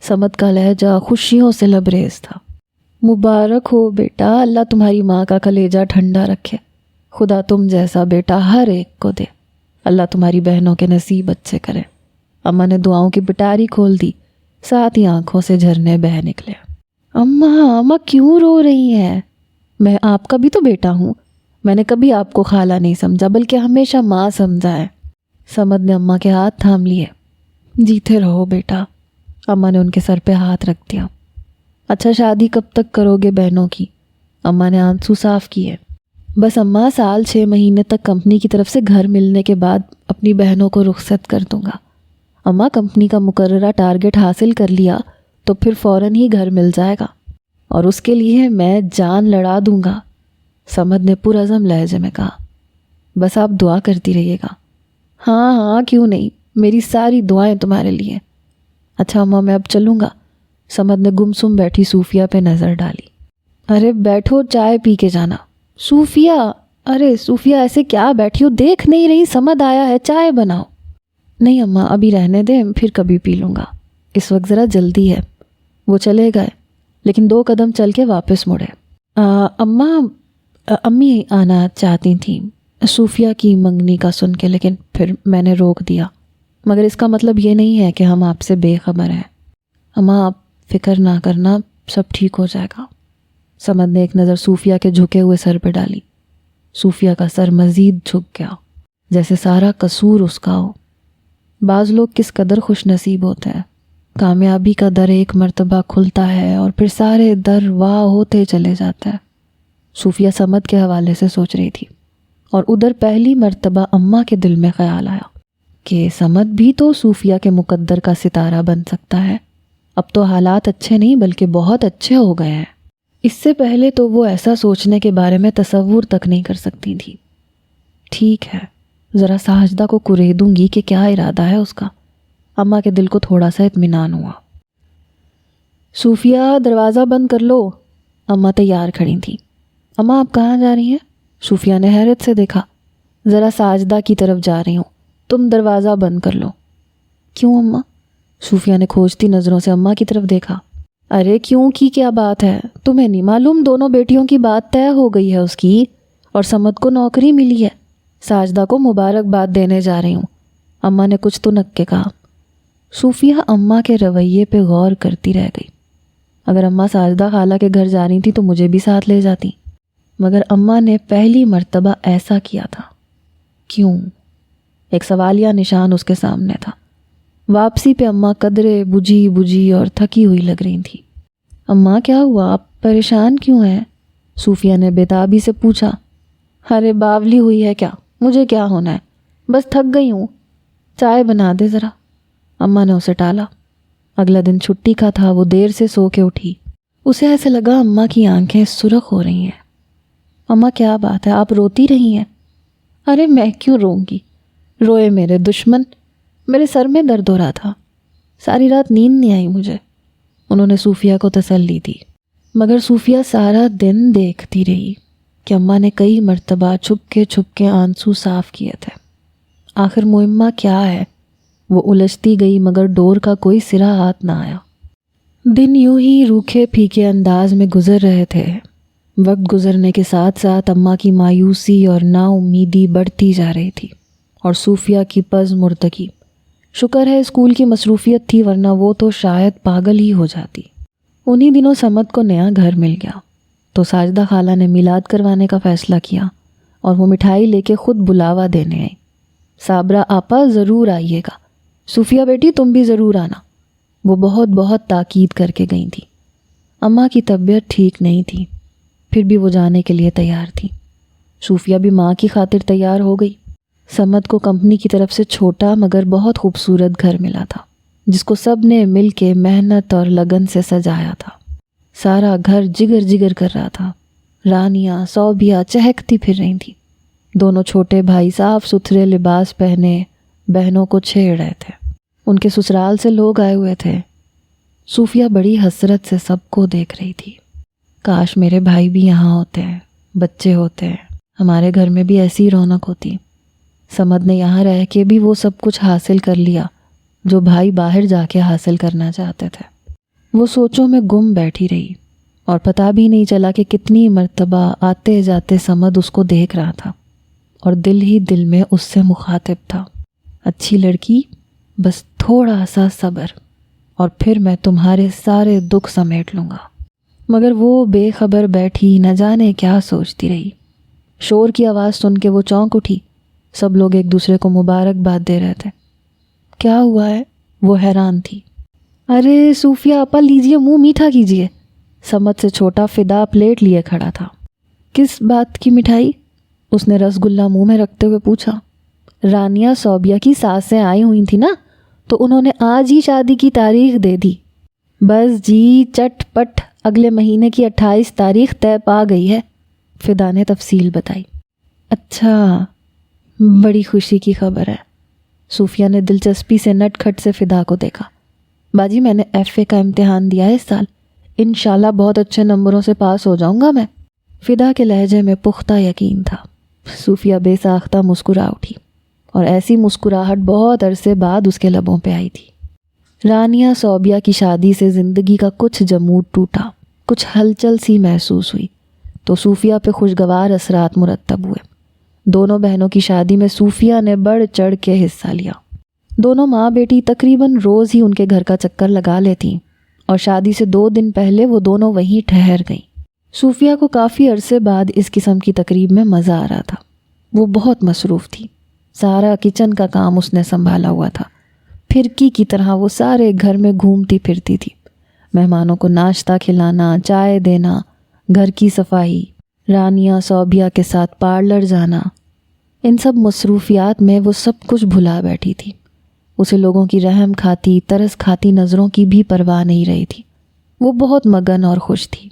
سمد کا لہجہ خوشیوں سے لبریز تھا۔ مبارک ہو بیٹا، اللہ تمہاری ماں کا کلیجہ ٹھنڈا رکھے، خدا تم جیسا بیٹا ہر ایک کو دے، اللہ تمہاری بہنوں کے نصیب اچھے کرے۔ اماں نے دعاؤں کی پٹاری کھول دی۔ ساتھ ہی آنکھوں سے جھرنے بہہ نکلے۔ اماں کیوں رو رہی ہیں؟ میں آپ کا بھی تو بیٹا ہوں، میں نے کبھی آپ کو خالہ نہیں سمجھا بلکہ ہمیشہ ماں سمجھا ہے۔ سمد نے اماں کے ہاتھ تھام لیے۔ جیتے رہو بیٹا، اماں نے ان کے سر پہ ہاتھ رکھ دیا۔ اچھا شادی کب تک کرو گے بہنوں کی؟ اماں نے آنسو صاف کیے۔ بس اماں 6 مہینے تک کمپنی کی طرف سے گھر ملنے کے بعد اپنی بہنوں کو رخصت کر دوں گا۔ اماں کمپنی کا مقررہ ٹارگٹ حاصل کر لیا تو پھر فوراً ہی گھر مل جائے گا، اور اس کے لیے میں جان لڑا دوں گا، سمد نے پرعزم لہجے میں کہا۔ بس آپ دعا کرتی رہیے گا۔ ہاں کیوں نہیں، میری ساری دعائیں تمہارے لیے۔ اچھا اماں میں اب چلوں گا؟ سمد نے گمسم بیٹھی صوفیہ پہ نظر ڈالی۔ ارے بیٹھو، چائے پی کے جانا۔ صوفیہ، ارے صوفیہ ایسے کیا بیٹھی ہو، دیکھ نہیں رہی سمد آیا ہے، چائے بناؤ۔ نہیں اماں ابھی رہنے دیں، پھر کبھی پی لوں گا، اس وقت ذرا جلدی ہے۔ وہ چلے گئے لیکن 2 قدم چل کے واپس مڑے۔ امی آنا چاہتی تھیں صوفیہ کی منگنی کا سن کے، لیکن پھر میں نے روک دیا۔ مگر اس کا مطلب یہ نہیں ہے کہ ہم آپ سے بے خبر ہیں۔ اماں آپ فکر نہ کرنا، سب ٹھیک ہو جائے گا۔ سمد نے ایک نظر صوفیہ کے جھکے ہوئے سر پہ ڈالی۔ صوفیہ کا سر مزید جھک گیا، جیسے سارا قصور اس کا ہو۔ بعض لوگ کس قدر خوش نصیب ہوتے ہیں، کامیابی کا در ایک مرتبہ کھلتا ہے اور پھر سارے در واہ ہوتے چلے جاتے ہیں۔ صوفیہ سمد کے حوالے سے سوچ رہی تھی، اور ادھر پہلی مرتبہ اماں کے دل میں خیال آیا کہ سمد بھی تو صوفیہ کے مقدر کا ستارہ بن سکتا ہے۔ اب تو حالات اچھے نہیں بلکہ بہت اچھے ہو گئے ہیں۔ اس سے پہلے تو وہ ایسا سوچنے کے بارے میں تصور تک نہیں کر سکتی تھی۔ ٹھیک ہے، ذرا ساجدہ کو کریدوں گی کہ کیا ارادہ ہے اس کا۔ اماں کے دل کو تھوڑا سا اطمینان ہوا۔ صوفیہ دروازہ بند کر لو۔ اماں تیار کھڑی تھی۔ اماں آپ کہاں جا رہی ہیں؟ صوفیہ نے حیرت سے دیکھا۔ ذرا ساجدہ کی طرف جا رہی ہوں، تم دروازہ بند کر لو۔ کیوں اماں؟ صوفیہ نے کھوجتی نظروں سے اماں کی طرف دیکھا۔ ارے کیوں کی کیا بات ہے؟ تمہیں نہیں معلوم دونوں بیٹیوں کی بات طے ہو گئی ہے اس کی، اور سمد کو نوکری ملی ہے۔ ساجدہ کو مبارکباد دینے جا رہی ہوں، اماں نے کچھ تو نک کے کہا۔ صوفیہ اماں کے رویے پہ غور کرتی رہ گئی۔ اگر اماں ساجدہ خالہ کے گھر جا رہی تھی تو مجھے بھی ساتھ لے جاتی، مگر اماں نے پہلی مرتبہ ایسا کیا تھا۔ کیوں؟ ایک سوالیہ نشان اس کے سامنے تھا۔ واپسی پہ اماں قدرے بجھی اور تھکی ہوئی لگ رہی تھی۔ اماں کیا ہوا، آپ پریشان کیوں ہیں؟ صوفیہ نے بےتابی سے پوچھا۔ ارے باولی ہوئی ہے کیا، مجھے کیا ہونا ہے، بس تھک گئی ہوں، چائے بنا دے ذرا۔ اماں نے اسے ٹالا۔ اگلا دن چھٹی کا تھا، وہ دیر سے سو کے اٹھی۔ اسے ایسے لگا اماں کی آنکھیں سرخ ہو رہی ہیں۔ اماں کیا بات ہے، آپ روتی رہی ہیں؟ ارے میں کیوں روں گی، روئے میرے دشمن، میرے سر میں درد ہو رہا تھا، ساری رات نیند نہیں آئی مجھے، انہوں نے صوفیہ کو تسلی دی۔ مگر صوفیہ سارا دن دیکھتی رہی کہ اماں نے کئی مرتبہ چھپ کے آنسو صاف کیے تھے۔ آخر معمہ کیا ہے؟ وہ الجھتی گئی مگر ڈور کا کوئی سرا ہاتھ نہ آیا۔ دن یوں ہی روکھے پھیکے انداز میں گزر رہے تھے۔ وقت گزرنے کے ساتھ ساتھ اماں کی مایوسی اور نا امیدی بڑھتی جا رہی تھی، اور صوفیہ کی پز مردگی۔ شکر ہے اسکول کی مصروفیت تھی، ورنہ وہ تو شاید پاگل ہی ہو جاتی۔ انہی دنوں سمد کو نیا گھر مل گیا تو ساجدہ خالہ نے میلاد کروانے کا فیصلہ کیا، اور وہ مٹھائی لے کے خود بلاوا دینے آئی۔ صابرہ آپا ضرور آئیے گا، صوفیہ بیٹی تم بھی ضرور آنا، وہ بہت تاکید کر کے گئی تھی۔ اماں کی طبیعت ٹھیک نہیں تھی، پھر بھی وہ جانے کے لیے تیار تھی۔ صوفیہ بھی ماں کی خاطر تیار ہو گئی۔ سمد کو کمپنی کی طرف سے چھوٹا مگر بہت خوبصورت گھر ملا تھا، جس کو سب نے مل کے محنت اور لگن سے سجایا تھا۔ سارا گھر جگر کر رہا تھا۔ رانیاں صوبیاں چہکتی پھر رہی تھیں۔ دونوں چھوٹے بھائی صاف ستھرے لباس پہنے بہنوں کو چھیڑ رہے تھے۔ ان کے سسرال سے لوگ آئے ہوئے تھے۔ صوفیہ بڑی حسرت سے سب کو دیکھ رہی تھی۔ کاش میرے بھائی بھی یہاں ہوتے ہیں، بچے ہوتے ہیں، ہمارے گھر میں بھی ایسی رونق ہوتی۔ سمد نے یہاں رہ کے بھی وہ سب کچھ حاصل کر لیا جو بھائی باہر جا کے حاصل کرنا چاہتے تھے۔ وہ سوچوں میں گم بیٹھی رہی، اور پتہ بھی نہیں چلا کہ کتنی مرتبہ آتے جاتے سمد اس کو دیکھ رہا تھا، اور دل ہی دل میں اس سے مخاطب تھا۔ اچھی لڑکی، بس تھوڑا سا صبر، اور پھر میں تمہارے سارے دکھ سمیٹ لوں گا۔ مگر وہ بے خبر بیٹھی نہ جانے کیا سوچتی رہی۔ شور کی آواز سن کے وہ چونک اٹھی۔ سب لوگ ایک دوسرے کو مبارکباد دے رہے تھے۔ کیا ہوا ہے؟ وہ حیران تھی۔ ارے صوفیہ آپا لیجئے، منہ میٹھا کیجئے۔ سمت سے چھوٹا فدا پلیٹ لیے کھڑا تھا۔ کس بات کی مٹھائی؟ اس نے رس گلہ منہ میں رکھتے ہوئے پوچھا۔ رانیہ صوبیہ کی ساسیں آئی ہوئی تھی نا، تو انہوں نے آج ہی شادی کی تاریخ دے دی۔ بس جی چٹ پٹ اگلے مہینے کی 28 تاریخ طے پا گئی ہے، فدا نے تفصیل بتائی۔ اچھا، بڑی خوشی کی خبر ہے۔ صوفیہ نے دلچسپی سے نٹ کھٹ سے فدا کو دیکھا۔ باجی میں نے FA کا امتحان دیا ہے اس سال، انشاءاللہ بہت اچھے نمبروں سے پاس ہو جاؤں گا میں۔ فدا کے لہجے میں پختہ یقین تھا۔ صوفیہ بے ساختہ مسکرا اٹھی، اور ایسی مسکراہٹ بہت عرصے بعد اس کے لبوں پہ آئی تھی۔ رانیہ صوبیہ کی شادی سے زندگی کا کچھ جمود ٹوٹا، کچھ ہلچل سی محسوس ہوئی، تو صوفیہ پہ خوشگوار اثرات مرتب ہوئے۔ دونوں بہنوں کی شادی میں صوفیہ نے بڑھ چڑھ کے حصہ لیا۔ دونوں ماں بیٹی تقریباً روز ہی ان کے گھر کا چکر لگا لیتیں، اور شادی سے 2 دن پہلے وہ دونوں وہیں ٹھہر گئیں۔ صوفیہ کو کافی عرصے بعد اس قسم کی تقریب میں مزہ آ رہا تھا۔ وہ بہت مصروف تھی، سارا کچن کا کام اس نے سنبھالا ہوا تھا۔ پھرکی کی طرح وہ سارے گھر میں گھومتی پھرتی تھی، مہمانوں کو ناشتہ کھلانا، چائے دینا، گھر کی صفائی، رانیہ صوبیہ کے ساتھ پارلر جانا، ان سب مصروفیات میں وہ سب کچھ بھلا بیٹھی تھی۔ اسے لوگوں کی رحم کھاتی، ترس کھاتی نظروں کی بھی پرواہ نہیں رہی تھی۔ وہ بہت مگن اور خوش تھی۔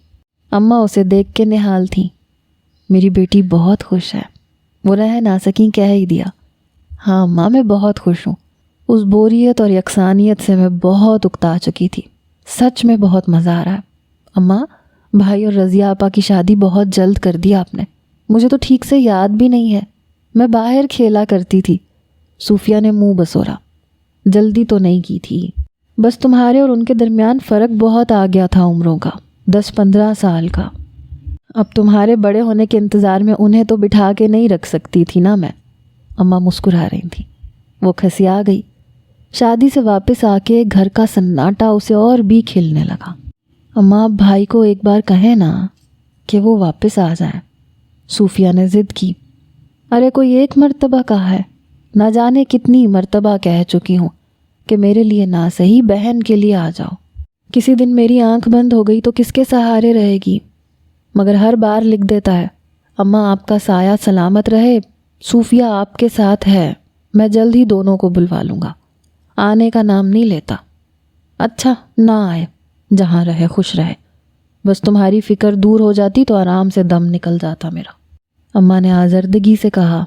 اماں اسے دیکھ کے نہال تھیں۔ میری بیٹی بہت خوش ہے۔ وہ رہ نہ سکیں کہہ ہی دیا۔ ہاں اماں میں بہت خوش ہوں۔ اس بوریت اور یکسانیت سے میں بہت اکتا چکی تھی۔ سچ میں بہت مزہ آ رہا ہے۔ اماں، بھائی اور رضیہ آپا کی شادی بہت جلد کر دی آپ نے، مجھے تو ٹھیک سے یاد بھی نہیں ہے۔ میں باہر کھیلا کرتی تھی۔ صوفیہ نے منہ بسورا۔ جلدی تو نہیں کی تھی، بس تمہارے اور ان کے درمیان فرق بہت آ گیا تھا عمروں کا، 10-15 سال کا۔ اب تمہارے بڑے ہونے کے انتظار میں انہیں تو بٹھا کے نہیں رکھ سکتی تھی نا میں۔ اماں مسکرا رہی تھیں۔ وہ کھسیا گئی۔ شادی سے واپس آ کے گھر کا سناٹا اسے اور بھی کھلنے لگا۔ اماں بھائی کو ایک بار کہیں نا کہ وہ واپس آ جائیں۔ صوفیہ نے ضد کی۔ ارے کوئی ایک مرتبہ کہا ہے، نہ جانے کتنی مرتبہ کہہ چکی ہوں کہ میرے لیے نہ صحیح بہن کے لیے آ جاؤ۔ کسی دن میری آنکھ بند ہو گئی تو کس کے سہارے رہے گی؟ مگر ہر بار لکھ دیتا ہے، اماں آپ کا سایہ سلامت رہے، صوفیہ آپ کے ساتھ ہے، میں جلد ہی دونوں کو بلوا لوں گا۔ آنے کا نام نہیں لیتا۔ اچھا نہ آئے، جہاں رہے خوش رہے، بس تمہاری فکر دور ہو جاتی تو آرام سے دم نکل جاتا میرا۔ اماں نے آزردگی سے کہا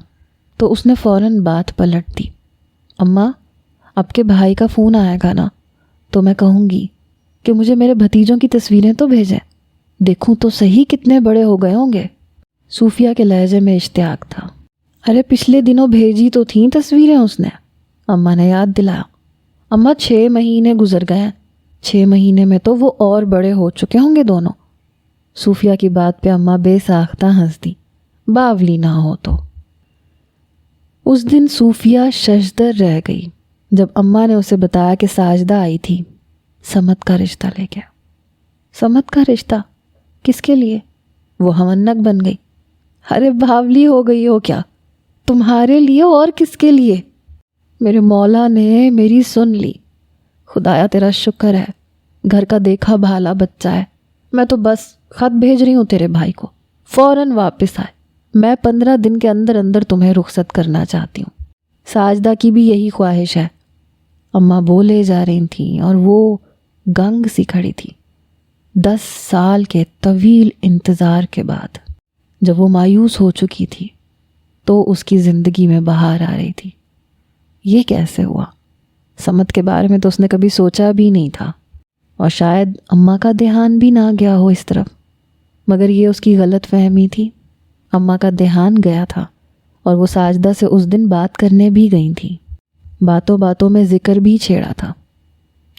تو اس نے فوراً بات پلٹ دی۔ اماں، آپ کے بھائی کا فون آئے گا نا تو میں کہوں گی کہ مجھے میرے بھتیجوں کی تصویریں تو بھیجیں، دیکھوں تو صحیح کتنے بڑے ہو گئے ہوں گے۔ صوفیہ کے لہجے میں اشتیاق تھا۔ ارے پچھلے دنوں بھیجی تو تھیں تصویریں اس نے، اماں نے یاد دلایا۔ اماں 6 مہینے گزر گئے ہیں، 6 مہینے میں تو وہ اور بڑے ہو چکے ہوں گے دونوں۔ صوفیہ کی بات پہ اماں بے ساختہ ہنس دی۔ باولی نہ ہو تو۔ اس دن صوفیہ ششدر رہ گئی جب اماں نے اسے بتایا کہ ساجدہ آئی تھی سمت کا رشتہ لے کے۔ سمت کا رشتہ؟ کس کے لیے؟ وہ ہمنک بن گئی۔ ارے باولی ہو گئی ہو کیا؟ تمہارے لیے اور کس کے لیے؟ میرے مولا نے میری سن لی۔ خدایا تیرا شکر ہے، گھر کا دیکھا بھالا بچہ ہے۔ میں تو بس خط بھیج رہی ہوں تیرے بھائی کو، فوراً واپس آئے۔ میں 15 دن کے اندر اندر تمہیں رخصت کرنا چاہتی ہوں۔ ساجدہ کی بھی یہی خواہش ہے۔ اماں بولے جا رہی تھیں اور وہ گنگ سی کھڑی تھی۔ 10 سال کے طویل انتظار کے بعد جب وہ مایوس ہو چکی تھی تو اس کی زندگی میں بہار آ رہی تھی۔ یہ کیسے ہوا؟ سمت کے بارے میں تو اس نے کبھی سوچا بھی نہیں تھا، اور شاید اماں کا دھیان بھی نہ گیا ہو اس طرف، مگر یہ اس کی غلط فہمی تھی۔ اماں کا دھیان گیا تھا، اور وہ ساجدہ سے اس دن بات کرنے بھی گئی تھیں۔ باتوں باتوں میں ذکر بھی چھیڑا تھا،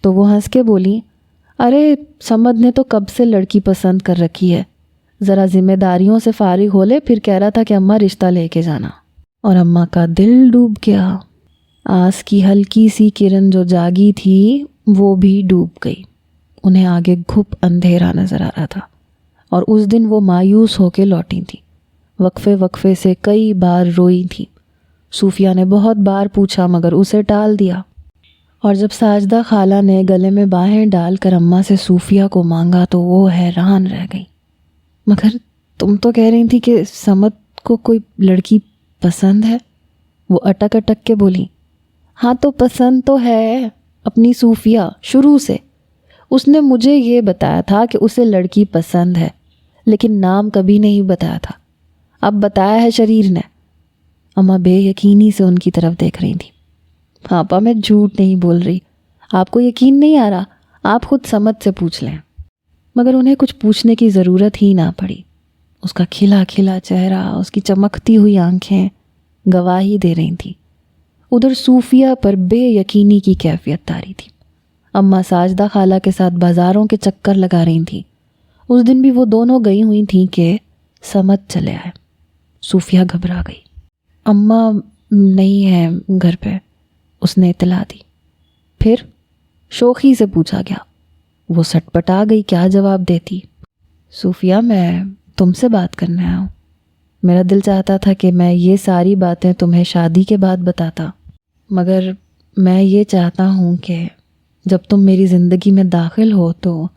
تو وہ ہنس کے بولی، ارے سمد نے تو کب سے لڑکی پسند کر رکھی ہے، ذرا ذمہ داریوں سے فارغ ہو لے، پھر کہہ رہا تھا کہ اماں رشتہ لے کے جانا۔ اور اماں کا دل ڈوب گیا۔ آس کی ہلکی سی کرن جو جاگی تھی وہ بھی ڈوب گئی۔ انہیں آگے گھپ اندھیرا نظر آ رہا تھا، اور اس دن وہ مایوس ہو کے لوٹی تھیں۔ وقفے وقفے سے کئی بار روئی تھیں۔ صوفیہ نے بہت بار پوچھا مگر اسے ٹال دیا، اور جب ساجدہ خالہ نے گلے میں باہیں ڈال کر اماں سے صوفیہ کو مانگا تو وہ حیران رہ گئی۔ مگر تم تو کہہ رہی تھی کہ سمت کو کوئی لڑکی پسند ہے، وہ اٹک اٹک کے بولی۔ ہاں تو پسند تو ہے اپنی صوفیہ شروع سے۔ اس نے مجھے یہ بتایا تھا کہ اسے لڑکی پسند ہے، لیکن نام کبھی نہیں بتایا تھا۔ اب بتایا ہے شریر نے۔ اماں بے یقینی سے ان کی طرف دیکھ رہی تھی۔ پاپا میں جھوٹ نہیں بول رہی، آپ کو یقین نہیں آ رہا؟ آپ خود سمت سے پوچھ لیں۔ مگر انہیں کچھ پوچھنے کی ضرورت ہی نہ پڑی۔ اس کا کھلا کھلا چہرہ، اس کی چمکتی ہوئی آنکھیں گواہی دے رہی تھیں۔ ادھر صوفیہ پر بے یقینی کی کیفیت طاری تھی۔ اماں ساجدہ خالہ کے ساتھ بازاروں کے چکر لگا رہی تھیں۔ اس دن بھی وہ دونوں گئی ہوئی تھیں کہ سمت چلے آئے۔ صوفیہ گھبرا گئی۔ اماں نہیں ہے گھر پہ، اس نے اطلاع دی۔ پھر شوخی سے پوچھا گیا۔ وہ سٹ پٹا گئی، کیا جواب دیتی؟ صوفیہ میں تم سے بات کرنے آیا ہوں۔ میرا دل چاہتا تھا کہ میں یہ ساری باتیں تمہیں شادی کے بعد بتاتا، مگر میں یہ چاہتا ہوں کہ جب تم میری زندگی میں داخل ہو تو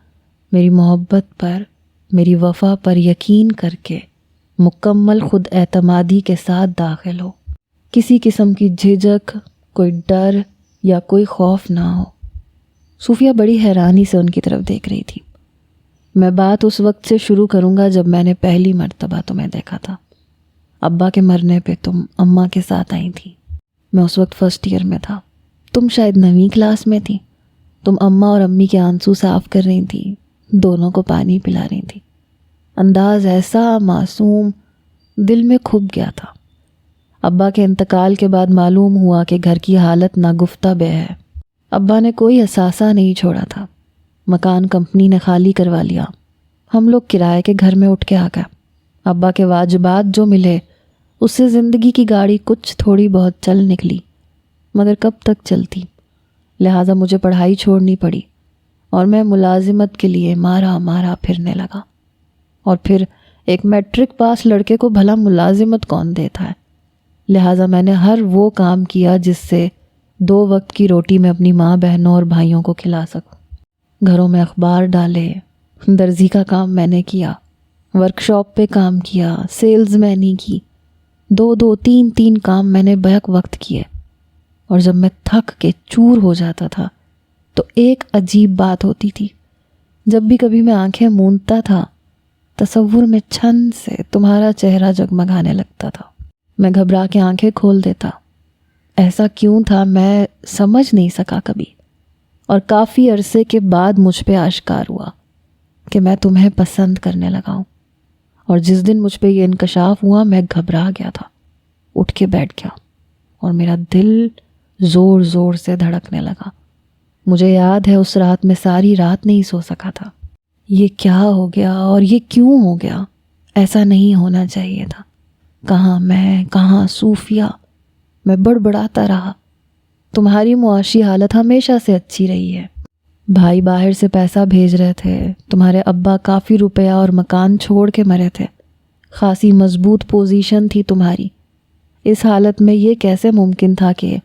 میری محبت پر، میری وفا پر یقین کر کے مکمل خود اعتمادی کے ساتھ داخل ہو۔ کسی قسم کی جھجک، کوئی ڈر یا کوئی خوف نہ ہو۔ صوفیہ بڑی حیرانی سے ان کی طرف دیکھ رہی تھی۔ میں بات اس وقت سے شروع کروں گا جب میں نے پہلی مرتبہ تمہیں دیکھا تھا۔ ابا کے مرنے پہ تم اماں کے ساتھ آئی تھی۔ میں اس وقت فرسٹ ایئر میں تھا، تم شاید 9ویں کلاس میں تھی۔ تم اماں اور امی کے آنسو صاف کر رہی تھی، دونوں کو پانی پلا رہی تھی۔ انداز ایسا معصوم، دل میں کھپ گیا تھا۔ ابا کے انتقال کے بعد معلوم ہوا کہ گھر کی حالت ناگفتہ بے ہے۔ ابا نے کوئی اثاثہ نہیں چھوڑا تھا۔ مکان کمپنی نے خالی کروا لیا۔ ہم لوگ کرائے کے گھر میں اٹھ کے آ گئے۔ ابا کے واجبات جو ملے اس سے زندگی کی گاڑی کچھ تھوڑی بہت چل نکلی، مگر کب تک چلتی؟ لہٰذا مجھے پڑھائی چھوڑنی پڑی اور میں ملازمت کے لیے مارا مارا پھرنے لگا۔ اور پھر ایک میٹرک پاس لڑکے کو بھلا ملازمت کون دیتا ہے؟ لہٰذا میں نے ہر وہ کام کیا جس سے 2 وقت کی روٹی میں اپنی ماں بہنوں اور بھائیوں کو کھلا سکوں۔ گھروں میں اخبار ڈالے، درزی کا کام میں نے کیا، ورک شاپ پہ کام کیا، سیلز مینی کی، 2 3 کام میں نے بیک وقت کیے۔ اور جب میں تھک کے چور ہو جاتا تھا تو ایک عجیب بات ہوتی تھی۔ جب بھی کبھی میں آنکھیں موندتا تھا، تصور میں چھن سے تمہارا چہرہ جگمگانے لگتا تھا۔ میں گھبرا کے آنکھیں کھول دیتا۔ ایسا کیوں تھا میں سمجھ نہیں سکا کبھی، اور کافی عرصے کے بعد مجھ پہ آشکار ہوا کہ میں تمہیں پسند کرنے لگا ہوں۔ اور جس دن مجھ پہ یہ انکشاف ہوا میں گھبرا گیا تھا، اٹھ کے بیٹھ گیا اور میرا دل زور زور سے دھڑکنے لگا۔ مجھے یاد ہے اس رات میں ساری رات نہیں سو سکا تھا۔ یہ کیا ہو گیا اور یہ کیوں ہو گیا؟ ایسا نہیں ہونا چاہیے تھا۔ کہاں میں، کہاں صوفیہ؟ میں بڑبڑاتا رہا۔ تمہاری معاشی حالت ہمیشہ سے اچھی رہی ہے، بھائی باہر سے پیسہ بھیج رہے تھے، تمہارے ابا کافی روپیہ اور مکان چھوڑ کے مرے تھے، خاصی مضبوط پوزیشن تھی تمہاری۔ اس حالت میں یہ کیسے ممکن تھا کہ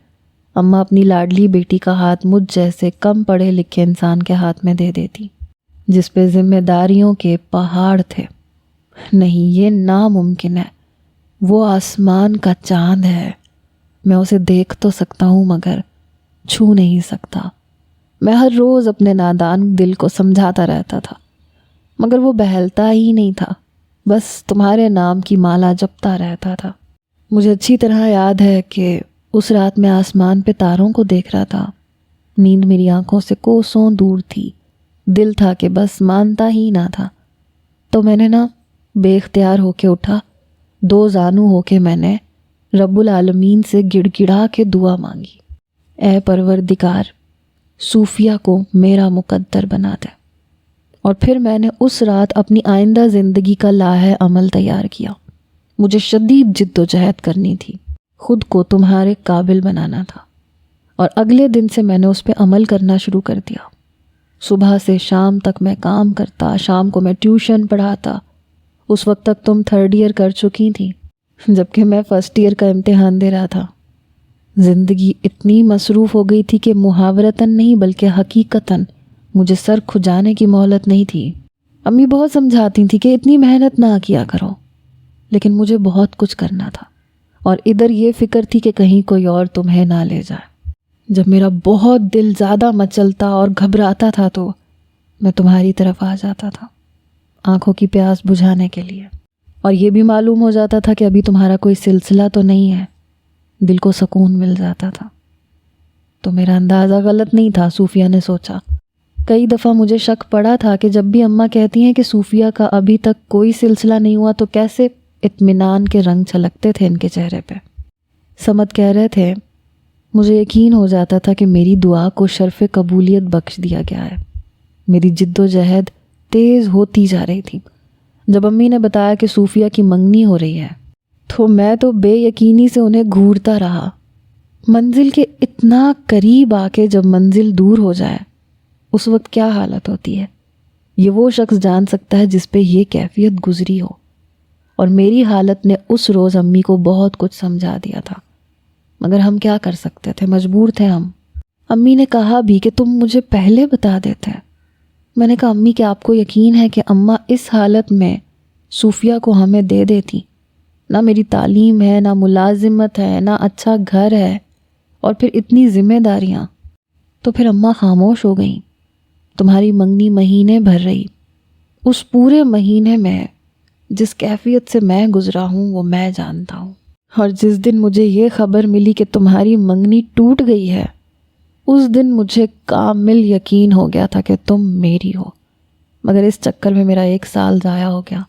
اماں اپنی لاڈلی بیٹی کا ہاتھ مجھ جیسے کم پڑھے لکھے انسان کے ہاتھ میں دے دیتی، جس پہ ذمہ داریوں کے پہاڑ تھے؟ نہیں، یہ ناممکن ہے۔ وہ آسمان کا چاند ہے، میں اسے دیکھ تو سکتا ہوں مگر چھو نہیں سکتا۔ میں ہر روز اپنے نادان دل کو سمجھاتا رہتا تھا، مگر وہ بہلتا ہی نہیں تھا، بس تمہارے نام کی مالا جپتا رہتا تھا۔ مجھے اچھی طرح یاد ہے کہ اس رات میں آسمان پہ تاروں کو دیکھ رہا تھا۔ نیند میری آنکھوں سے کوسوں دور تھی، دل تھا کہ بس مانتا ہی نہ تھا۔ تو میں نے بے اختیار ہو کے اٹھا، 2 زانو ہو کے میں نے رب العالمین سے گڑ گڑا کے دعا مانگی، اے پروردگار، صوفیہ کو میرا مقدر بنا دے۔ اور پھر میں نے اس رات اپنی آئندہ زندگی کا لائحہ عمل تیار کیا۔ مجھے شدید جد و جہد کرنی تھی، خود کو تمہارے قابل بنانا تھا۔ اور اگلے دن سے میں نے اس پہ عمل کرنا شروع کر دیا۔ صبح سے شام تک میں کام کرتا، شام کو میں ٹیوشن پڑھاتا۔ اس وقت تک تم 3rd ایئر کر چکی تھی، جبکہ میں 1st ایئر کا امتحان دے رہا تھا۔ زندگی اتنی مصروف ہو گئی تھی کہ محاورتاً نہیں بلکہ حقیقتاً مجھے سر کھجانے کی مہلت نہیں تھی۔ امی بہت سمجھاتی تھی کہ اتنی محنت نہ کیا کرو، لیکن مجھے بہت کچھ کرنا تھا، اور ادھر یہ فکر تھی کہ کہیں کوئی اور تمہیں نہ لے جائے۔ جب میرا بہت دل زیادہ مچلتا اور گھبراتا تھا تو میں تمہاری طرف آ جاتا تھا، آنکھوں کی پیاس بجھانے کے لیے، اور یہ بھی معلوم ہو جاتا تھا کہ ابھی تمہارا کوئی سلسلہ تو نہیں ہے۔ دل کو سکون مل جاتا تھا۔ تو میرا اندازہ غلط نہیں تھا، صوفیہ نے سوچا۔ کئی دفعہ مجھے شک پڑا تھا کہ جب بھی اماں کہتی ہیں کہ صوفیہ کا ابھی تک کوئی سلسلہ نہیں ہوا تو کیسے اطمینان کے رنگ چھلکتے تھے ان کے چہرے پہ۔ سمد کہہ رہے تھے، مجھے یقین ہو جاتا تھا کہ میری دعا کو شرف قبولیت بخش دیا گیا ہے۔ میری جد و جہد تیز ہوتی جا رہی تھی۔ جب امی نے بتایا کہ صوفیہ کی منگنی ہو رہی ہے تو میں تو بے یقینی سے انہیں گھورتا رہا۔ منزل کے اتنا قریب آ کے جب منزل دور ہو جائے اس وقت کیا حالت ہوتی ہے، یہ وہ شخص جان سکتا ہے جس پہ یہ کیفیت گزری ہو۔ اور میری حالت نے اس روز امی کو بہت کچھ سمجھا دیا تھا، مگر ہم کیا کر سکتے تھے، مجبور تھے ہم۔ امی نے کہا بھی کہ تم مجھے پہلے بتا دیتے۔ میں نے کہا امی کہ آپ کو یقین ہے کہ اماں اس حالت میں صوفیہ کو ہمیں دے دیتی؟ نہ میری تعلیم ہے، نہ ملازمت ہے، نہ اچھا گھر ہے، اور پھر اتنی ذمہ داریاں۔ تو پھر اماں خاموش ہو گئیں۔ تمہاری منگنی مہینے بھر رہی، اس پورے مہینے میں جس کیفیت سے میں گزرا ہوں وہ میں جانتا ہوں۔ اور جس دن مجھے یہ خبر ملی کہ تمہاری منگنی ٹوٹ گئی ہے، اس دن مجھے کامل یقین ہو گیا تھا کہ تم میری ہو۔ مگر اس چکر میں میرا 1 سال ضائع ہو گیا،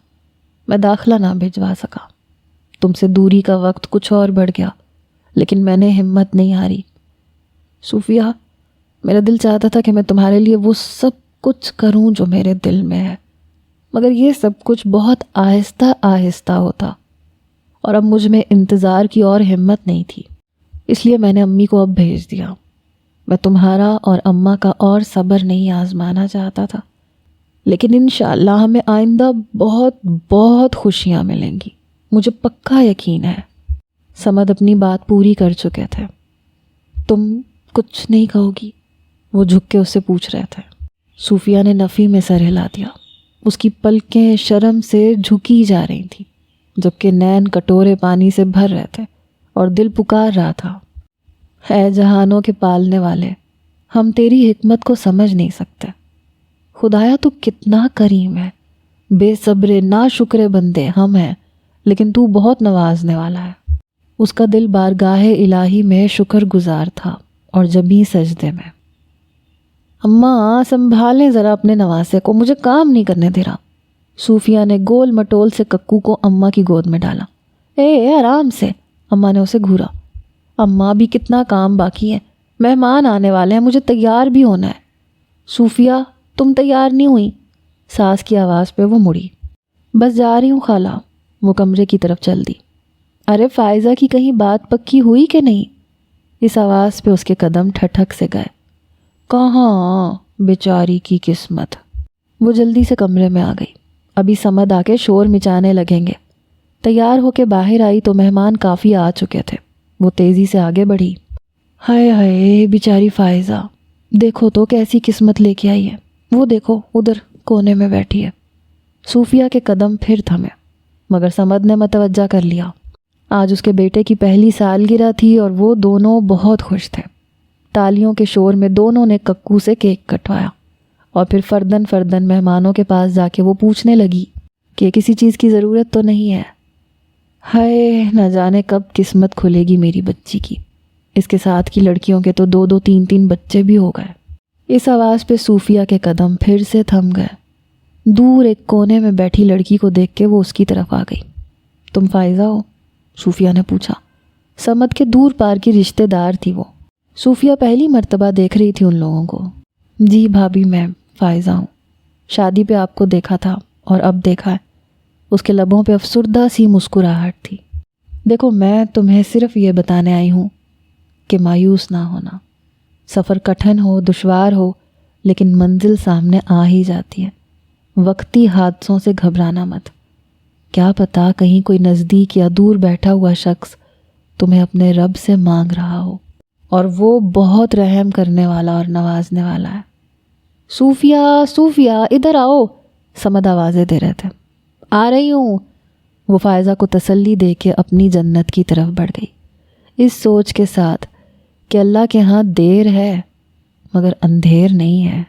میں داخلہ نہ بھجوا سکا۔ تم سے دوری کا وقت کچھ اور بڑھ گیا، لیکن میں نے ہمت نہیں ہاری۔ صوفیہ، میرا دل چاہتا تھا کہ میں تمہارے لیے وہ سب کچھ کروں جو میرے دل میں ہے، مگر یہ سب کچھ بہت آہستہ آہستہ ہوتا، اور اب مجھ میں انتظار کی اور ہمت نہیں تھی۔ اس لیے میں نے امی کو اب بھیج دیا۔ میں تمہارا اور اماں کا اور صبر نہیں آزمانا چاہتا تھا، لیکن انشاءاللہ ہمیں آئندہ بہت بہت خوشیاں ملیں گی، مجھے پکا یقین ہے۔ سمد اپنی بات پوری کر چکے تھے۔ تم کچھ نہیں کہو گی؟ وہ جھک کے اس سے پوچھ رہے تھے۔ صوفیہ نے نفی میں سر ہلا دیا۔ اس کی پلکیں شرم سے جھکی جا رہی تھیں، جبکہ نین کٹورے پانی سے بھر رہے تھے اور دل پکار رہا تھا، اے جہانوں کے پالنے والے، ہم تیری حکمت کو سمجھ نہیں سکتے۔ خدایا تو کتنا کریم ہے، بے صبر ناشکر بندے ہم ہیں، لیکن تو بہت نوازنے والا ہے۔ اس کا دل بارگاہ الہی میں شکر گزار تھا اور جبیں سجدے میں۔ اماں سنبھالیں ذرا اپنے نواسے کو، مجھے کام نہیں کرنے دے رہا۔ صوفیہ نے گول مٹول سے ککو کو اماں کی گود میں ڈالا۔ اے آرام سے، اماں نے اسے گھورا۔ اماں بھی کتنا کام باقی ہے، مہمان آنے والے ہیں، مجھے تیار بھی ہونا ہے۔ صوفیہ تم تیار نہیں ہوئی؟ ساس کی آواز پہ وہ مڑی۔ بس جا رہی ہوں خالہ، وہ کمرے کی طرف چل دی۔ ارے فائزہ کی کہیں بات پکی ہوئی کہ نہیں؟ اس آواز پہ اس کے قدم ٹھٹک سے گئے۔ کہاں بیچاری کی قسمت۔ وہ جلدی سے کمرے میں آ گئی۔ ابھی سمد آ کے شور مچانے لگیں گے۔ تیار ہو کے باہر آئی تو مہمان کافی آ چکے تھے۔ وہ تیزی سے آگے بڑھی۔ ہائے ہائے بیچاری فائزہ، دیکھو تو کیسی قسمت لے کے آئی ہے، وہ دیکھو ادھر کونے میں بیٹھی ہے۔ صوفیہ کے قدم پھر تھمے، مگر سمد نے متوجہ کر لیا۔ آج اس کے بیٹے کی پہلی سالگرہ تھی اور وہ دونوں بہت خوش تھے۔ تالیوں کے شور میں دونوں نے ککو سے کیک کٹوایا اور پھر فردن فردن مہمانوں کے پاس جا کے وہ پوچھنے لگی کہ کسی چیز کی ضرورت تو نہیں ہے۔ ہائے نہ جانے کب قسمت کھلے گی میری بچی کی، اس کے ساتھ کی لڑکیوں کے تو 2 3 بچے بھی ہو گئے۔ اس آواز پہ صوفیہ کے قدم پھر سے تھم گئے۔ دور ایک کونے میں بیٹھی لڑکی کو دیکھ کے وہ اس کی طرف آ گئی۔ تم فائزہ ہو؟ صوفیہ نے پوچھا۔ سمد کے دور پار کی رشتہ دار تھی وہ۔ صوفیہ پہلی مرتبہ دیکھ رہی تھی ان لوگوں کو۔ جی بھابھی میں فائزہ ہوں، شادی پہ آپ کو دیکھا تھا اور اب دیکھا ہے۔ اس کے لبوں پہ افسردہ سی مسکراہٹ تھی۔ دیکھو میں تمہیں صرف یہ بتانے آئی ہوں کہ مایوس نہ ہونا، سفر کٹھن ہو، دشوار ہو، لیکن منزل سامنے آ ہی جاتی ہے۔ وقتی حادثوں سے گھبرانا مت، کیا پتہ کہیں کوئی نزدیک یا دور بیٹھا ہوا شخص تمہیں اپنے رب سے مانگ رہا ہو، اور وہ بہت رحم کرنے والا اور نوازنے والا ہے۔ صوفیہ، صوفیہ ادھر آؤ، صمد آوازیں دے رہے تھے۔ آ رہی ہوں، وہ فائزہ کو تسلی دے کے اپنی جنت کی طرف بڑھ گئی، اس سوچ کے ساتھ کہ اللہ کے ہاں دیر ہے مگر اندھیر نہیں ہے۔